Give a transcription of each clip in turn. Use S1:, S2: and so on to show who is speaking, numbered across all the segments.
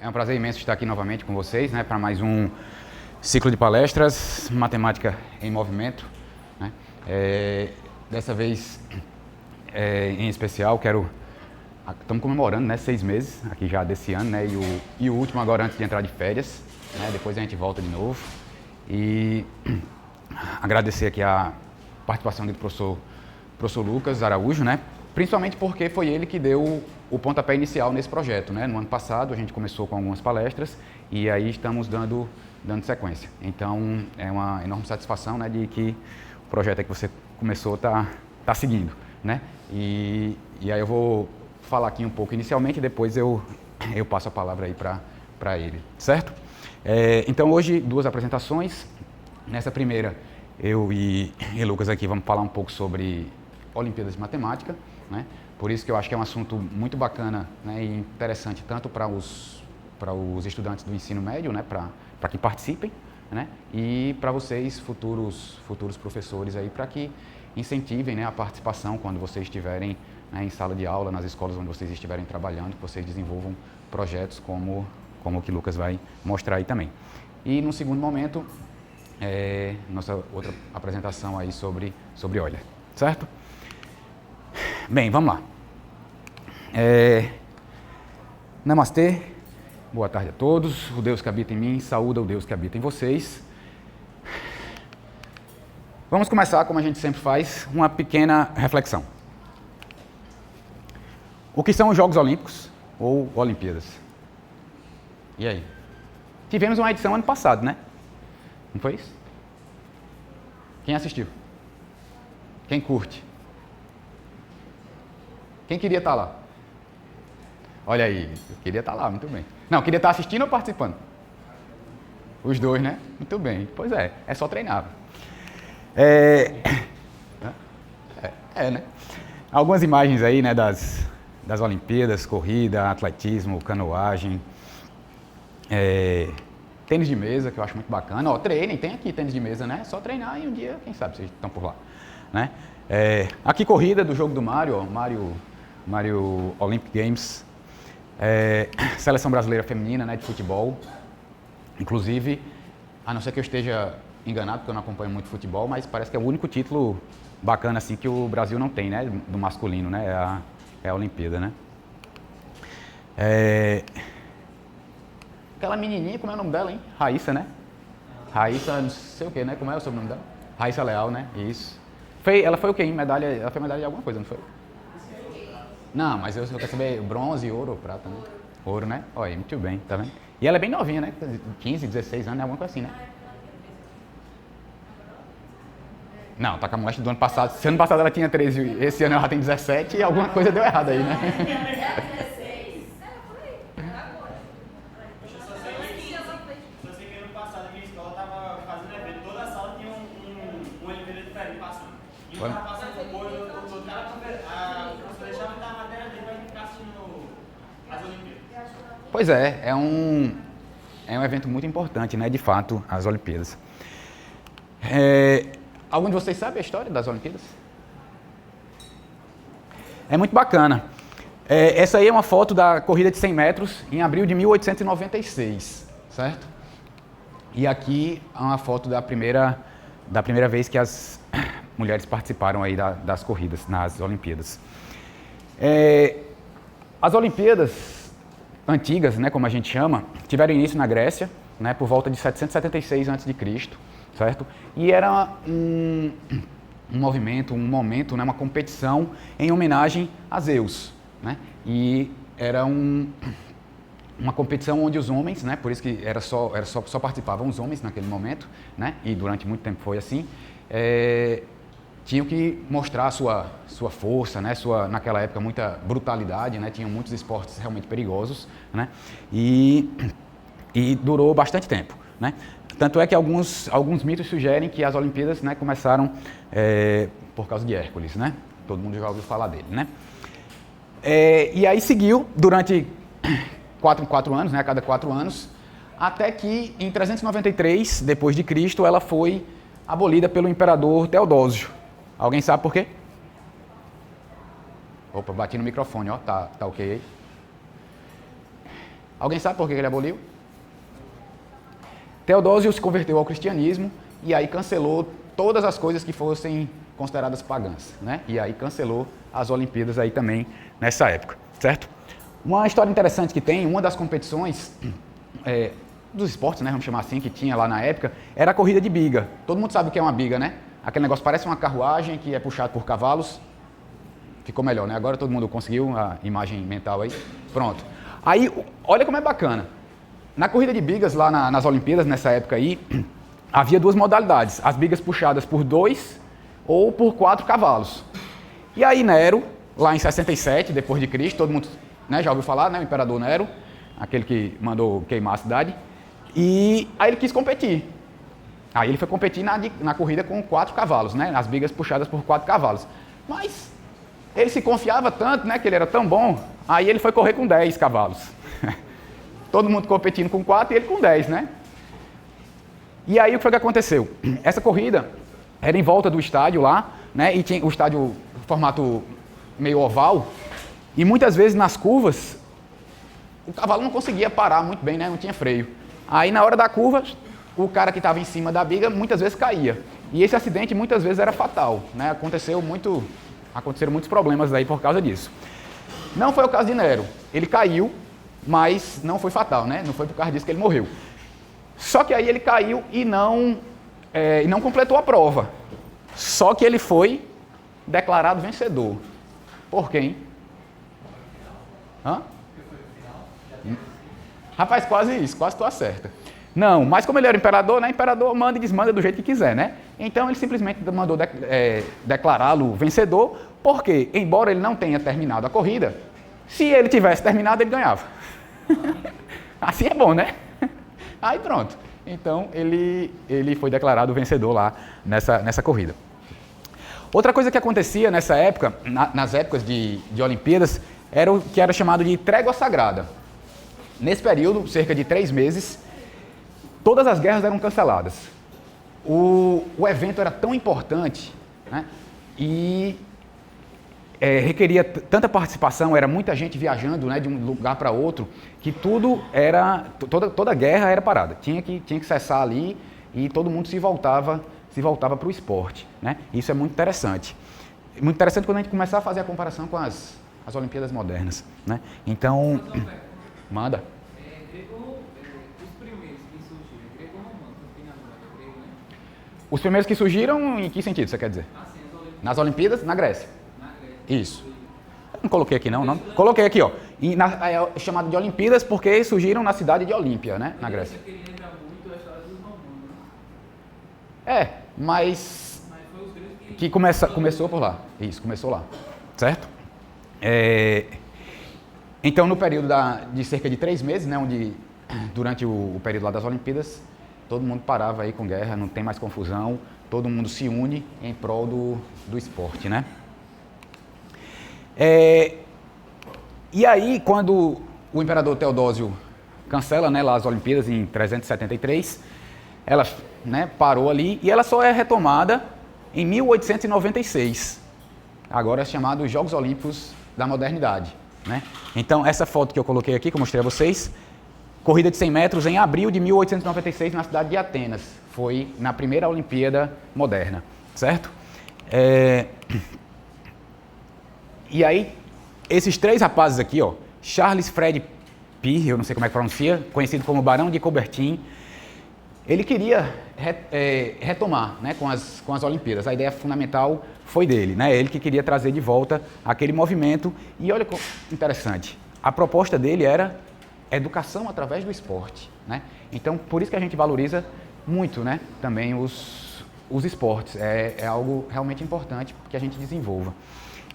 S1: É um prazer imenso estar aqui novamente com vocês, né, para mais um ciclo de palestras, Matemática em Movimento, né? Dessa vez, em especial, estamos comemorando, né, 6 meses aqui já desse ano, né, e o último agora antes de entrar de férias, né, depois a gente volta de novo. E agradecer aqui a participação do professor Lucas Araújo, né, principalmente porque foi ele que deu o pontapé inicial nesse projeto, né? No ano passado a gente começou com algumas palestras e aí estamos dando sequência. Então é uma enorme satisfação, né, de que o projeto que você começou tá seguindo, né? E aí eu vou falar aqui um pouco inicialmente e depois eu passo a palavra aí para ele, certo? Então hoje 2 apresentações. Nessa primeira eu e Lucas aqui vamos falar um pouco sobre Olimpíadas de Matemática, né? Por isso que eu acho que é um assunto muito bacana, né, e interessante tanto para os estudantes do ensino médio, né, para que participem, né, e para vocês, futuros professores, aí, para que incentivem, né, a participação quando vocês estiverem, né, em sala de aula, nas escolas onde vocês estiverem trabalhando, que vocês desenvolvam projetos como o que o Lucas vai mostrar aí também. E, num segundo momento, nossa outra apresentação aí sobre Euler, certo? Bem, vamos lá. Namastê, boa tarde a todos. O Deus que habita em mim, saúda o Deus que habita em vocês. Vamos começar, como a gente sempre faz, uma pequena reflexão. O que são os Jogos Olímpicos ou Olimpíadas? E aí? Tivemos uma edição ano passado, né? Não foi isso? Quem assistiu? Quem curte? Quem queria estar lá? Olha aí, eu queria estar lá, muito bem. Não, queria estar assistindo ou participando? Os dois, né? Muito bem. Pois é só treinar. Né? Algumas imagens aí, né, das Olimpíadas, corrida, atletismo, canoagem, tênis de mesa, que eu acho muito bacana. Ó, treinem, tem aqui tênis de mesa, né? Só treinar e um dia, quem sabe, vocês estão por lá, né? Aqui corrida do jogo do Mario, ó, Mario Olympic Games, seleção brasileira feminina, né, de futebol. Inclusive, a não ser que eu esteja enganado, porque eu não acompanho muito futebol, mas parece que é o único título bacana assim que o Brasil não tem, né, do masculino, né, é a Olimpíada, né. Aquela menininha, como é o nome dela, hein? Raíssa, né? Raíssa, não sei o que, né? Como é o sobrenome dela? Raíssa Leal, né? Isso. Ela foi o quê, hein? Medalha, ela foi medalha de alguma coisa, não foi? Não, mas eu quero saber bronze, ouro ou prata, né? Ouro, né? Olha, muito bem, tá vendo? E ela é bem novinha, né? 15, 16 anos, alguma coisa assim, né? Não, tá com a moléstia do ano passado. Se ano passado ela tinha 13, esse ano ela tem 17 e alguma coisa deu errado aí, né? Pois é um evento muito importante, né, de fato, as Olimpíadas. Algum de vocês sabe a história das Olimpíadas? É muito bacana. Essa aí é uma foto da corrida de 100 metros em abril de 1896, certo? E aqui é uma foto da primeira vez que as mulheres participaram aí das corridas nas Olimpíadas. As Olimpíadas antigas, né, como a gente chama, tiveram início na Grécia, né, por volta de 776 a.C., certo? E era um movimento, um momento, né, uma competição em homenagem a Zeus, né? E era uma competição onde os homens, né, por isso que só participavam os homens naquele momento, né? E durante muito tempo foi assim. Tinham que mostrar a sua força, né, naquela época, muita brutalidade, né, tinham muitos esportes realmente perigosos, né, e durou bastante tempo, né. Tanto é que alguns mitos sugerem que as Olimpíadas, né, começaram por causa de Hércules, né, todo mundo já ouviu falar dele, né. E aí seguiu durante 4 em 4 anos, né, a cada 4 anos, até que em 393 depois de Cristo ela foi abolida pelo imperador Teodósio. Alguém sabe por quê? Opa, bati no microfone, ó, tá ok aí? Alguém sabe por que ele aboliu? Teodósio se converteu ao cristianismo e aí cancelou todas as coisas que fossem consideradas pagãs, né? E aí cancelou as Olimpíadas aí também nessa época, certo? Uma história interessante que tem, uma das competições dos esportes, né, vamos chamar assim, que tinha lá na época, era a corrida de biga. Todo mundo sabe o que é uma biga, né? Aquele negócio parece uma carruagem que é puxado por cavalos. Ficou melhor, né? Agora todo mundo conseguiu a imagem mental aí. Pronto. Aí, olha como é bacana. Na corrida de bigas lá nas Olimpíadas, nessa época aí, havia duas modalidades. As bigas puxadas por 2 ou por 4 cavalos. E aí Nero, lá em 67, depois de Cristo, todo mundo, né, já ouviu falar, né? O imperador Nero, aquele que mandou queimar a cidade. E aí ele quis competir. Aí ele foi competir na corrida com 4 cavalos, né? As bigas puxadas por 4 cavalos. Mas ele se confiava tanto, né, que ele era tão bom, aí ele foi correr com 10 cavalos. Todo mundo competindo com 4 e ele com 10, né? E aí o que foi que aconteceu? Essa corrida era em volta do estádio lá, né? E tinha o estádio formato meio oval, e muitas vezes nas curvas o cavalo não conseguia parar muito bem, né? Não tinha freio. Aí na hora da curva, o cara que estava em cima da biga muitas vezes caía. E esse acidente muitas vezes era fatal, né? Aconteceram muitos problemas aí por causa disso. Não foi o caso de Nero. Ele caiu, mas não foi fatal, né? Não foi por causa disso que ele morreu. Só que aí ele caiu e não completou a prova. Só que ele foi declarado vencedor. Por quem? Hã? Rapaz, quase isso, quase tu acerta. Não, mas como ele era imperador, né? Imperador manda e desmanda do jeito que quiser, né? Então ele simplesmente mandou declará-lo vencedor, porque, embora ele não tenha terminado a corrida, se ele tivesse terminado, ele ganhava. Assim é bom, né? Aí pronto. Então ele foi declarado vencedor lá nessa corrida. Outra coisa que acontecia nessa época, nas épocas de Olimpíadas, era o que era chamado de trégua sagrada. Nesse período, cerca de 3 meses, todas as guerras eram canceladas. O evento era tão importante, né? E requeria tanta participação, era muita gente viajando, né, de um lugar para outro, que toda guerra era parada. Tinha que cessar ali e todo mundo se voltava para o esporte, né? Isso é muito interessante. Muito interessante quando a gente começar a fazer a comparação com as Olimpíadas modernas, né? Então, manda. Os primeiros que surgiram, em que sentido você quer dizer? Nas Olimpíadas, na Grécia. Isso. Eu não coloquei aqui não. Coloquei aqui, ó. É chamado de Olimpíadas porque surgiram na cidade de Olímpia, né? Na Grécia. Mas que começou por lá. Isso, começou lá. Certo? Então, no período de cerca de 3 meses, né? Onde, durante o período lá das Olimpíadas, todo mundo parava aí com guerra, não tem mais confusão, todo mundo se une em prol do esporte, né? E aí, quando o imperador Teodósio cancela, né, lá as Olimpíadas em 373, ela, né, parou ali e ela só é retomada em 1896. Agora é chamado os Jogos Olímpicos da Modernidade, né? Então, essa foto que eu coloquei aqui, que eu mostrei a vocês, corrida de 100 metros em abril de 1896 na cidade de Atenas. Foi na primeira Olimpíada moderna, certo? E aí, esses 3 rapazes aqui, ó, Charles Fred Peer, eu não sei como é que pronuncia, conhecido como Barão de Coubertin, ele queria retomar, né, com as Olimpíadas. A ideia fundamental foi dele, né? Ele que queria trazer de volta aquele movimento. E olha que interessante, a proposta dele era educação através do esporte, né? Então, por isso que a gente valoriza muito, né, também os esportes. É algo realmente importante que a gente desenvolva.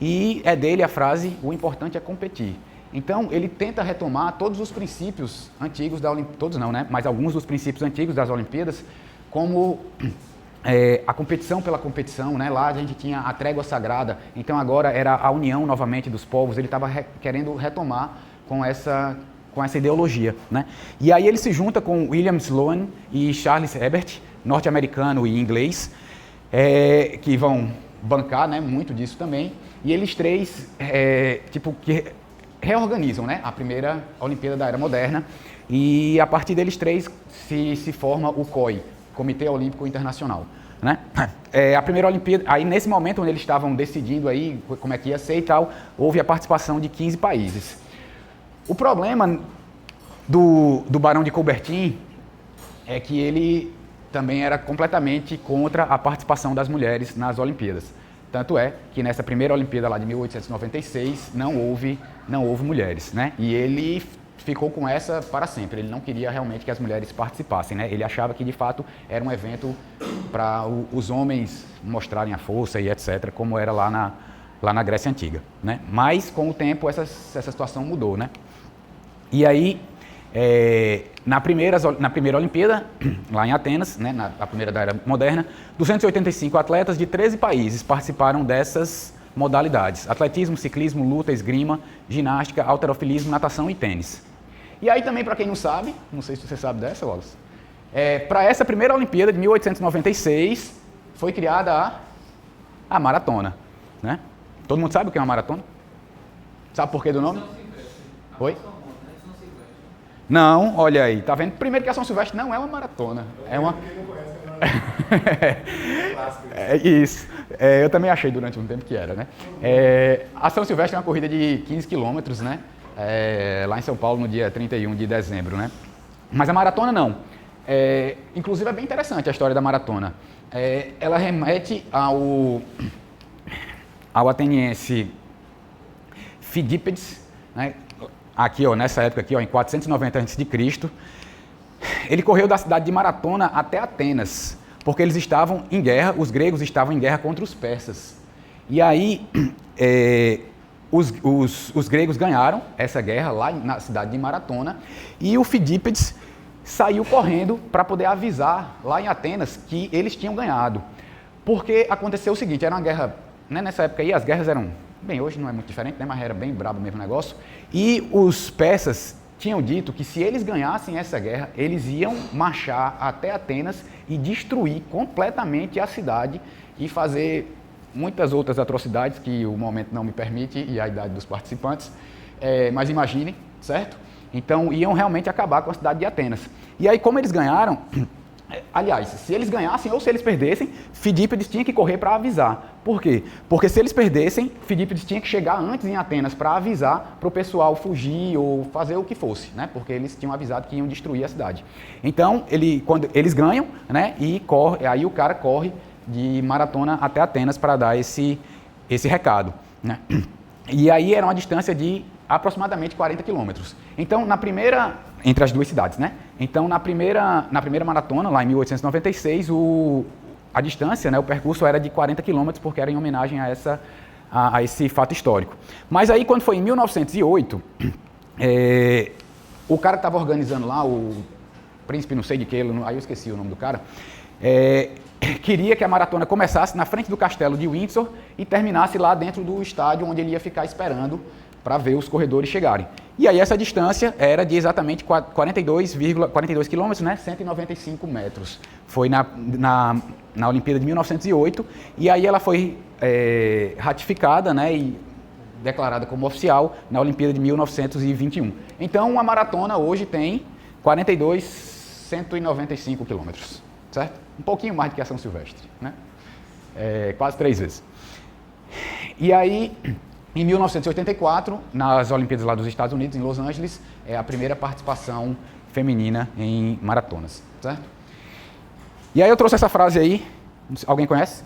S1: E é dele a frase, o importante é competir. Então, ele tenta retomar todos os princípios antigos da Olimpíada, todos não, né, mas alguns dos princípios antigos das Olimpíadas, como a competição pela competição, né? Lá a gente tinha a trégua sagrada, então agora era a união novamente dos povos, ele estava querendo retomar com essa ideologia, né? E aí ele se junta com William Sloane e Charles Herbert, norte-americano e inglês, que vão bancar, né, muito disso também, e eles 3, reorganizam, né, a primeira Olimpíada da Era Moderna, e a partir deles três se forma o COI, Comitê Olímpico Internacional. Né? A primeira Olimpíada, aí nesse momento onde eles estavam decidindo aí como é que ia ser e tal, houve a participação de 15 países. O problema do Barão de Coubertin é que ele também era completamente contra a participação das mulheres nas Olimpíadas. Tanto é que nessa primeira Olimpíada lá de 1896 não houve mulheres, né? E ele ficou com essa para sempre. Ele não queria realmente que as mulheres participassem, né? Ele achava que de fato era um evento para os homens mostrarem a força e etc, como era lá na Grécia Antiga, né? Mas com o tempo essa situação mudou, né? E aí na primeira Olimpíada, lá em Atenas, né, na primeira da Era Moderna, 285 atletas de 13 países participaram dessas modalidades: atletismo, ciclismo, luta, esgrima, ginástica, halterofilismo, natação e tênis. E aí também, para quem não sabe, não sei se você sabe dessa, Wallace, para essa primeira Olimpíada de 1896 foi criada a maratona, né? Todo mundo sabe o que é uma maratona? Sabe por que do nome? Oi? Não, olha aí, tá vendo? Primeiro que a São Silvestre não é uma maratona, é uma... Isso, eu também achei durante um tempo que era, né? A São Silvestre é uma corrida de 15 quilômetros, né? Lá em São Paulo, no dia 31 de dezembro, né? Mas a maratona não. Inclusive é bem interessante a história da maratona. Ela remete ao ateniense Fidípedes, né? Aqui, ó, nessa época aqui, ó, em 490 a.C., ele correu da cidade de Maratona até Atenas, porque eles estavam em guerra, os gregos estavam em guerra contra os persas. E aí, os gregos ganharam essa guerra lá na cidade de Maratona, e o Fidípedes saiu correndo para poder avisar lá em Atenas que eles tinham ganhado. Porque aconteceu o seguinte, era uma guerra, né, nessa época aí as guerras eram... Bem, hoje não é muito diferente, né? Mas era bem brabo mesmo o negócio. E os persas tinham dito que se eles ganhassem essa guerra, eles iam marchar até Atenas e destruir completamente a cidade e fazer muitas outras atrocidades que o momento não me permite e a idade dos participantes. Mas imaginem, certo? Então iam realmente acabar com a cidade de Atenas. E aí, como eles ganharam... Aliás, se eles ganhassem ou se eles perdessem, Fidípedes tinha que correr para avisar. Por quê? Porque se eles perdessem, Fidípedes tinha que chegar antes em Atenas para avisar para o pessoal fugir ou fazer o que fosse, né? Porque eles tinham avisado que iam destruir a cidade. Então, quando eles ganham, né? E aí o cara corre de Maratona até Atenas para dar esse recado, né? E aí era uma distância de aproximadamente 40 quilômetros. Então, entre as duas cidades, né? Então, na primeira maratona, lá em 1896, a distância, né, o percurso era de 40 quilômetros, porque era em homenagem a esse fato histórico. Mas aí, quando foi em 1908, o cara que estava organizando lá, o príncipe não sei de que, aí eu esqueci o nome do cara, queria que a maratona começasse na frente do castelo de Windsor e terminasse lá dentro do estádio, onde ele ia ficar esperando para ver os corredores chegarem. E aí essa distância era de exatamente 42 quilômetros, né? 195 metros. Foi na Olimpíada de 1908, e aí ela foi ratificada, né, e declarada como oficial na Olimpíada de 1921. Então a maratona hoje tem 195 quilômetros, certo? Um pouquinho mais do que a São Silvestre, né? Quase 3 vezes. E aí... Em 1984, nas Olimpíadas lá dos Estados Unidos, em Los Angeles, é a primeira participação feminina em maratonas, certo? E aí eu trouxe essa frase aí, alguém conhece?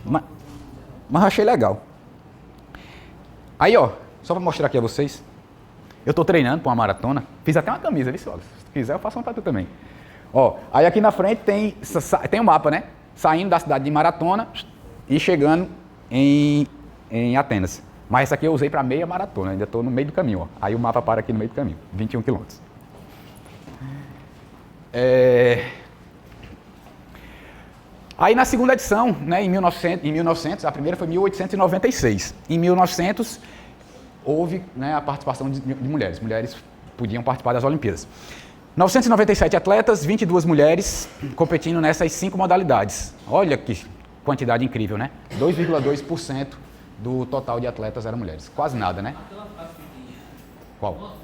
S1: Mas achei legal. Aí, ó, só para mostrar aqui a vocês, eu estou treinando para uma maratona, fiz até uma camisa, viu, se quiser eu faço uma para tu também. Ó, aí aqui na frente tem um mapa, né? Saindo da cidade de Maratona e chegando em Atenas. Mas essa aqui eu usei para meia maratona, ainda estou no meio do caminho, ó. Aí o mapa para aqui no meio do caminho, 21 quilômetros. Aí na segunda edição, né, em 1900, a primeira foi em 1896. Em 1900 houve, né, a participação de mulheres. Mulheres podiam participar das Olimpíadas. 997 atletas, 22 mulheres competindo nessas 5 modalidades. Olha que quantidade incrível, né? 2,2% do total de atletas eram mulheres. Quase nada, né? Qual?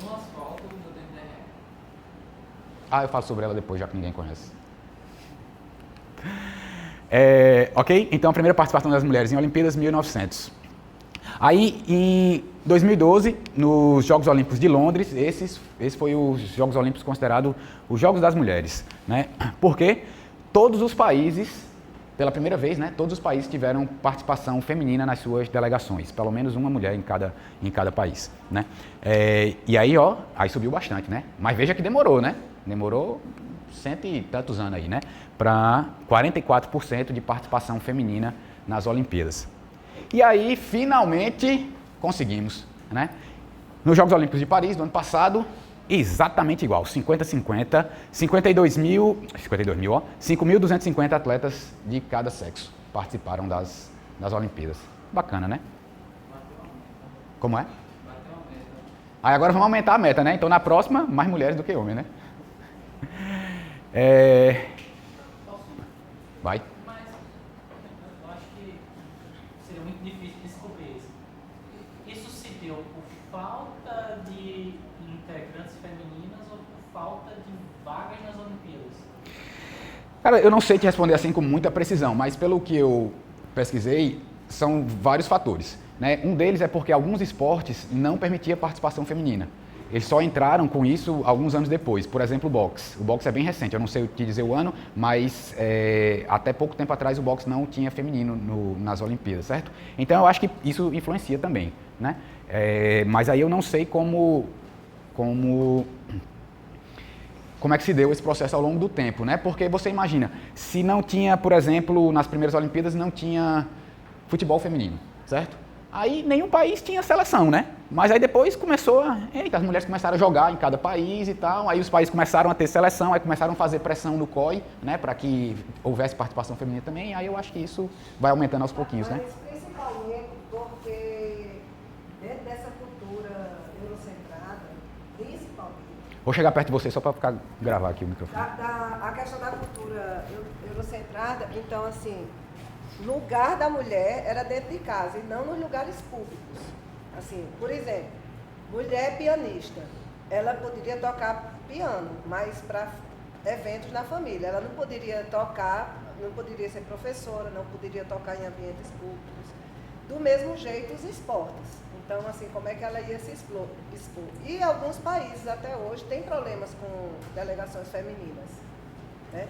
S1: Ah, eu falo sobre ela depois, já que ninguém conhece. Ok? Então, a primeira participação das mulheres em Olimpíadas, 1900. Aí, em 2012, nos Jogos Olímpicos de Londres, esse foi os Jogos Olímpicos considerados os Jogos das Mulheres, né? Porque todos os países, pela primeira vez, né, todos os países tiveram participação feminina nas suas delegações, pelo menos uma mulher em cada país, né? E aí, aí subiu bastante, né? Mas veja que demorou, né? Demorou cento e tantos anos aí, né? Para 44% de participação feminina nas Olimpíadas. E aí, finalmente, conseguimos, né? Nos Jogos Olímpicos de Paris, do ano passado, exatamente igual, 50-50, 5.250 atletas de cada sexo participaram das Olimpíadas. Bacana, né? Como é? Aí agora vamos aumentar a meta, né? Então, na próxima, mais mulheres do que homens, né? Vai.
S2: Mas eu acho que seria muito difícil descobrir isso. Isso se deu por falta de integrantes femininas ou por falta de vagas nas Olimpíadas?
S1: Cara, eu não sei te responder assim com muita precisão, mas pelo que eu pesquisei, são vários fatores, né? Um deles é porque alguns esportes não permitiam participação feminina. Eles só entraram com isso alguns anos depois. Por exemplo, o boxe. O boxe é bem recente, eu não sei te dizer o ano, mas até pouco tempo atrás o boxe não tinha feminino nas Olimpíadas, certo? Então eu acho que isso influencia também, né? Mas aí eu não sei como é que se deu esse processo ao longo do tempo, né? Porque você imagina, se não tinha, por exemplo, nas primeiras Olimpíadas não tinha futebol feminino, certo? Aí nenhum país tinha seleção, né? Mas aí depois as mulheres começaram a jogar em cada país e tal, aí os países começaram a ter seleção, aí começaram a fazer pressão no COI, né, para que houvesse participação feminina também, aí eu acho que isso vai aumentando aos pouquinhos, né?
S3: Mas principalmente porque dentro dessa cultura eurocentrada, principalmente...
S1: Vou chegar perto de você só para gravar aqui o microfone.
S3: A questão da cultura eurocentrada, então assim, lugar da mulher era dentro de casa e não nos lugares públicos. Assim, por exemplo, mulher pianista, ela poderia tocar piano, mas para eventos na família. Ela não poderia tocar, não poderia ser professora, não poderia tocar em ambientes públicos. Do mesmo jeito, os esportes. Então, assim, como é que ela ia se expor? E alguns países, até hoje, têm problemas com delegações femininas. Né?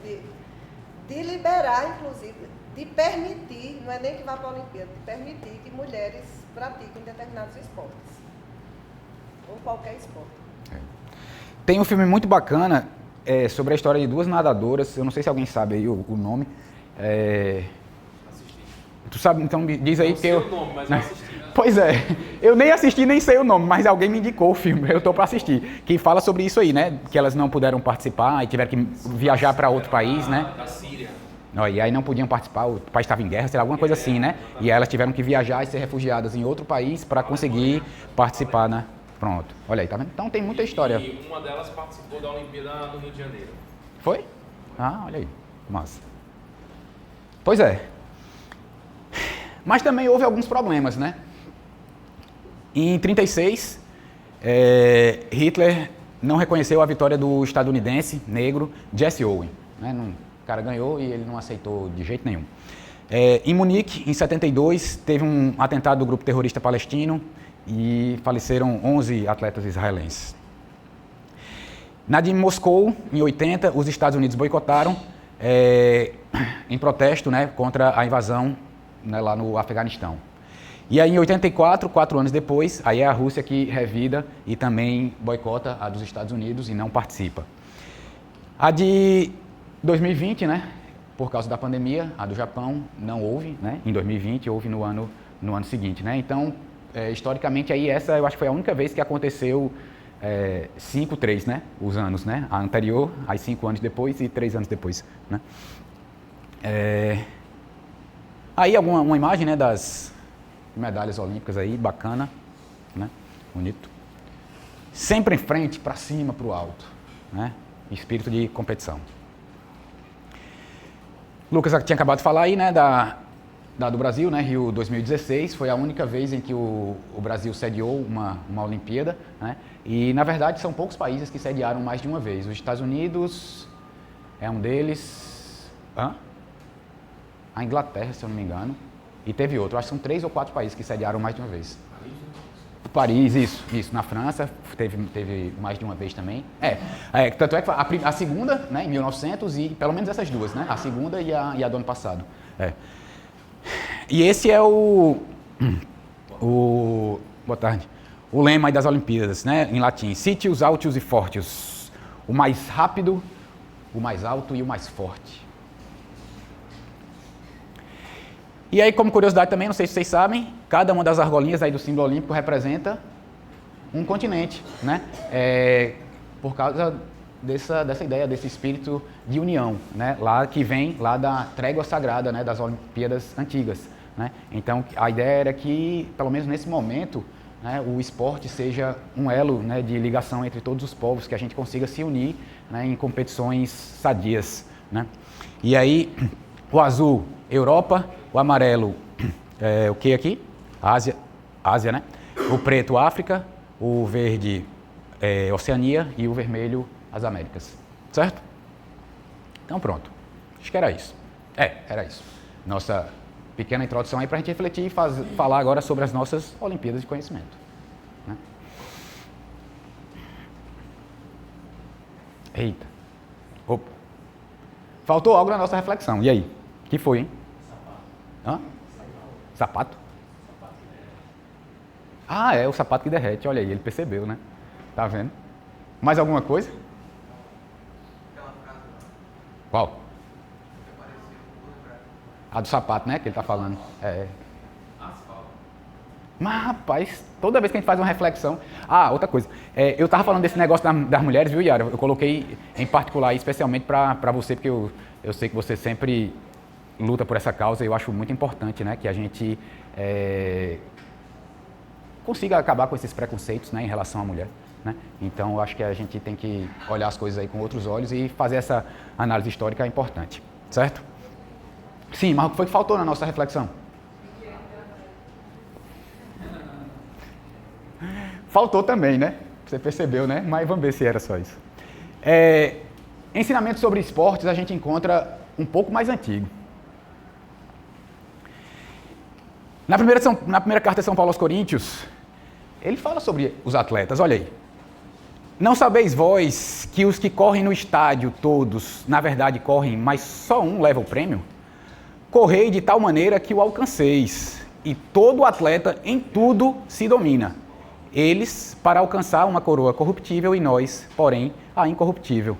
S3: De liberar, inclusive, de permitir, não é nem que vá para a Olimpíada, de permitir que mulheres pratiquem determinados esportes. Ou qualquer esporte.
S1: Tem um filme muito bacana sobre a história de duas nadadoras, eu não sei se alguém sabe aí o nome. Tu sabe, então diz aí que eu...
S4: Não sei o nome, mas eu assisti.
S1: Pois é, eu nem assisti, nem sei o nome, mas alguém me indicou o filme, eu tô para assistir, que fala sobre isso aí, né, que elas não puderam participar e tiveram que viajar para outro país, né.
S4: Da Síria.
S1: E aí não podiam participar, o país estava em guerra, sei lá, alguma coisa assim, né, e elas tiveram que viajar e ser refugiadas em outro país para conseguir participar, né. Pronto, olha aí, tá vendo? Então tem muita história.
S4: E uma delas participou da Olimpíada no Rio de Janeiro.
S1: Foi? Ah, olha aí, massa. Pois é. Mas também houve alguns problemas, né? Em 1936, Hitler não reconheceu a vitória do estadunidense negro Jesse Owens. Né? O cara ganhou e ele não aceitou de jeito nenhum. Em Munique, em 1972, teve um atentado do grupo terrorista palestino e faleceram 11 atletas israelenses. Na de Moscou, em 1980, os Estados Unidos boicotaram em protesto, né, contra a invasão, né, lá no Afeganistão. E aí, em 1984, 4 anos depois, aí é a Rússia que revida e também boicota a dos Estados Unidos e não participa. A de 2020, né, por causa da pandemia, a do Japão não houve, né, em 2020, houve no ano seguinte, né. Então, historicamente, aí essa eu acho que foi a única vez que aconteceu 5-3, né, os anos, né, a anterior, aí 5 anos depois e 3 anos depois, né. Aí uma imagem, né, das medalhas olímpicas aí, bacana, né, bonito. Sempre em frente, para cima, para o alto, né, espírito de competição. Lucas tinha acabado de falar aí, né, da do Brasil, né, Rio 2016, foi a única vez em que o Brasil sediou uma Olimpíada, né, e na verdade são poucos países que sediaram mais de uma vez. Os Estados Unidos é um deles, a Inglaterra, se eu não me engano, e teve outro, acho que são 3 ou 4 países que sediaram mais de uma vez. Paris, isso, na França, teve mais de uma vez também. Tanto é que a segunda, né, em 1900, e pelo menos essas duas, né, a segunda e a do ano passado. E esse é boa tarde, o lema aí das Olimpíadas, né, em latim, Sitius, Altius e Fortius, o mais rápido, o mais alto e o mais forte. E aí, como curiosidade também, não sei se vocês sabem, cada uma das argolinhas aí do símbolo olímpico representa um continente, né? Por causa dessa ideia, desse espírito de união, né? Lá que vem lá da trégua sagrada, né? Das Olimpíadas antigas, né? Então, a ideia era que, pelo menos nesse momento, né, o esporte seja um elo, né, de ligação entre todos os povos, que a gente consiga se unir, né, em competições sadias, né? E aí, o azul, Europa, o amarelo, o que aqui? Ásia, né? O preto, África, o verde, Oceania e o vermelho, as Américas. Certo? Então pronto. Acho que era isso. Era isso. Nossa pequena introdução aí para a gente refletir e falar agora sobre as nossas Olimpíadas de Conhecimento. Né? Eita. Opa. Faltou algo na nossa reflexão. E aí? O que foi, hein? Sapato? É o sapato que derrete, olha aí, ele percebeu, né? Tá vendo? Mais alguma coisa? Qual? A do sapato, né? Que ele tá falando. Mas, rapaz, toda vez que a gente faz uma reflexão... outra coisa. Eu tava falando desse negócio das mulheres, viu, Yara? Eu coloquei em particular, especialmente para você, porque eu sei que você sempre luta por essa causa e eu acho muito importante, né? Que a gente consiga acabar com esses preconceitos, né, em relação à mulher. Né? Então, eu acho que a gente tem que olhar as coisas aí com outros olhos e fazer essa análise histórica importante. Certo? Sim, mas o que foi que faltou na nossa reflexão? Faltou também, né? Você percebeu, né? Mas vamos ver se era só isso. Ensinamentos sobre esportes a gente encontra um pouco mais antigo. Na primeira carta de São Paulo aos Coríntios, ele fala sobre os atletas, olha aí. Não sabeis vós que os que correm no estádio todos, na verdade correm, mas só um leva o prêmio? Correi de tal maneira que o alcanceis, e todo atleta em tudo se domina. Eles para alcançar uma coroa corruptível e nós, porém, a incorruptível.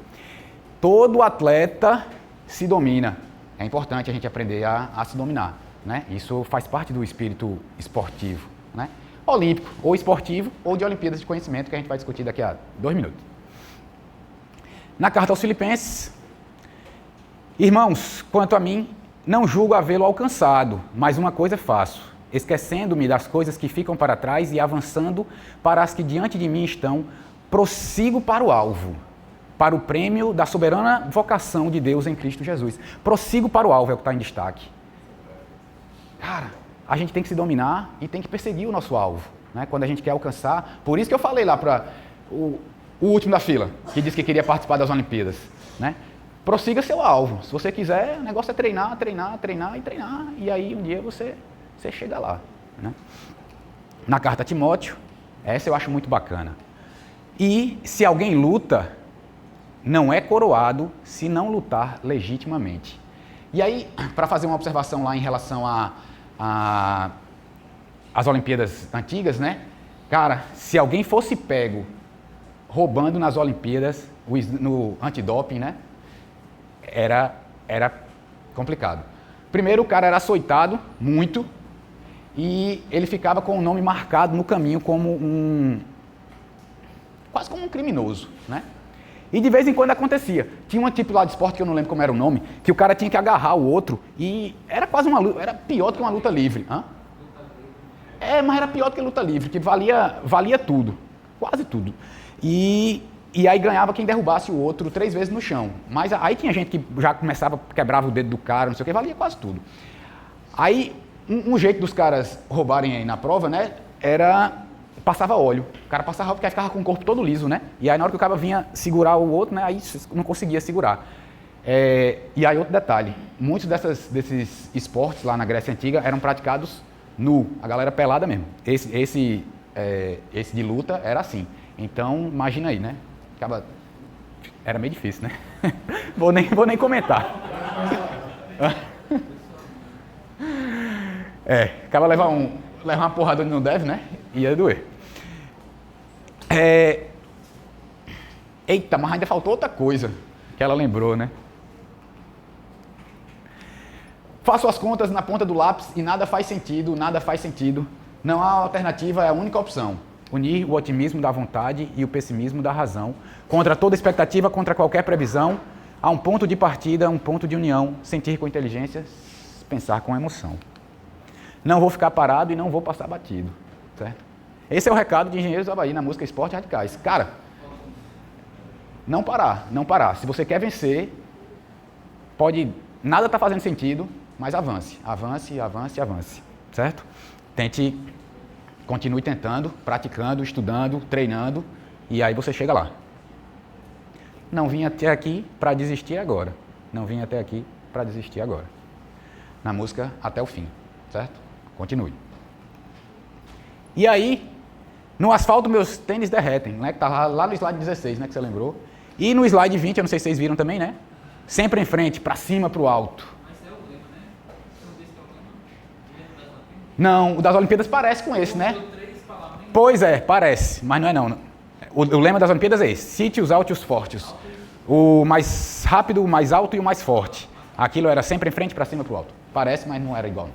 S1: Todo atleta se domina. É importante a gente aprender a se dominar, né? Isso faz parte do espírito esportivo, né? Olímpico, ou esportivo, ou de Olimpíadas de Conhecimento, que a gente vai discutir daqui a 2 minutos. Na carta aos Filipenses, irmãos, quanto a mim, não julgo havê-lo alcançado, mas uma coisa faço, esquecendo-me das coisas que ficam para trás e avançando para as que diante de mim estão, prossigo para o alvo, para o prêmio da soberana vocação de Deus em Cristo Jesus. Prossigo para o alvo, é o que está em destaque. Cara, a gente tem que se dominar e tem que perseguir o nosso alvo, né? Quando a gente quer alcançar. Por isso que eu falei lá para o último da fila, que disse que queria participar das Olimpíadas, né? Prossiga seu alvo. Se você quiser, o negócio é treinar, treinar, treinar e treinar. E aí um dia você chega lá, né? Na carta a Timóteo, essa eu acho muito bacana. E se alguém luta, não é coroado se não lutar legitimamente. E aí, para fazer uma observação lá em relação às Olimpíadas antigas, né? Cara, se alguém fosse pego roubando nas Olimpíadas, no antidoping, né? Era complicado. Primeiro, o cara era açoitado muito e ele ficava com o nome marcado no caminho como quase como um criminoso, né? E de vez em quando acontecia. Tinha um tipo lá de esporte, que eu não lembro como era o nome, que o cara tinha que agarrar o outro e era quase uma luta, era pior do que uma luta livre. Mas era pior do que luta livre, que valia tudo, quase tudo. E aí ganhava quem derrubasse o outro 3 vezes no chão. Mas aí tinha gente que já quebrava o dedo do cara, não sei o que, valia quase tudo. Aí Um jeito dos caras roubarem aí na prova, né, era passava óleo. O cara passava óleo porque aí ficava com o corpo todo liso, né? E aí na hora que o cara vinha segurar o outro, né, aí não conseguia segurar. E aí outro detalhe, muitos desses esportes lá na Grécia Antiga eram praticados nu, a galera pelada mesmo. Esse de luta era assim. Então, imagina aí, né? Era meio difícil, né? vou nem comentar. Acaba levar uma porrada onde não deve, né? Ia doer. Eita, mas ainda faltou outra coisa que ela lembrou, né? Faço as contas na ponta do lápis e nada faz sentido, nada faz sentido. Não há alternativa, é a única opção. Unir o otimismo da vontade e o pessimismo da razão. Contra toda expectativa, contra qualquer previsão. Há um ponto de partida, um ponto de união. Sentir com inteligência, pensar com emoção. Não vou ficar parado e não vou passar batido. Certo? Esse é o recado de Engenheiros do Havaí na música Esporte Radicais. Cara, não parar, não parar. Se você quer vencer, nada está fazendo sentido, mas avance, avance, avance, avance. Certo? Continue tentando, praticando, estudando, treinando, e aí você chega lá. Não vim até aqui para desistir agora. Não vim até aqui para desistir agora. Na música até o fim, certo? Continue. E aí, no asfalto meus tênis derretem, né? Que tá lá no slide 16, né? Que você lembrou. E no slide 20, eu não sei se vocês viram também, né? Sempre em frente, para cima, para o alto. Não, o das Olimpíadas parece com esse, né? Pois é, parece, mas não é não. O lema das Olimpíadas é esse: cite os altos e os fortes. O mais rápido, o mais alto e o mais forte. Aquilo era sempre em frente, para cima, para o alto. Parece, mas não era igual.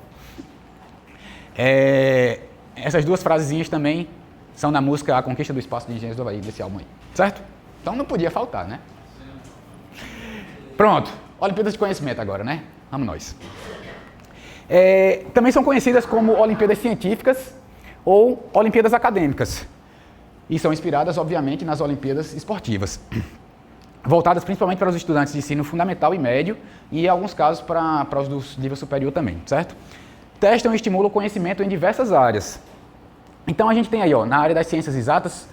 S1: Essas duas frasezinhas também são na música A Conquista do Espaço de Engenheiros do Havaí, desse álbum aí. Certo? Então não podia faltar, né? Pronto. Olimpíadas de conhecimento agora, né? Vamos nós. Também são conhecidas como Olimpíadas Científicas ou Olimpíadas Acadêmicas. E são inspiradas, obviamente, nas Olimpíadas Esportivas. Voltadas principalmente para os estudantes de ensino fundamental e médio e, em alguns casos, para os do nível superior também, certo? Testam e estimulam o conhecimento em diversas áreas. Então, a gente tem aí, na área das ciências exatas,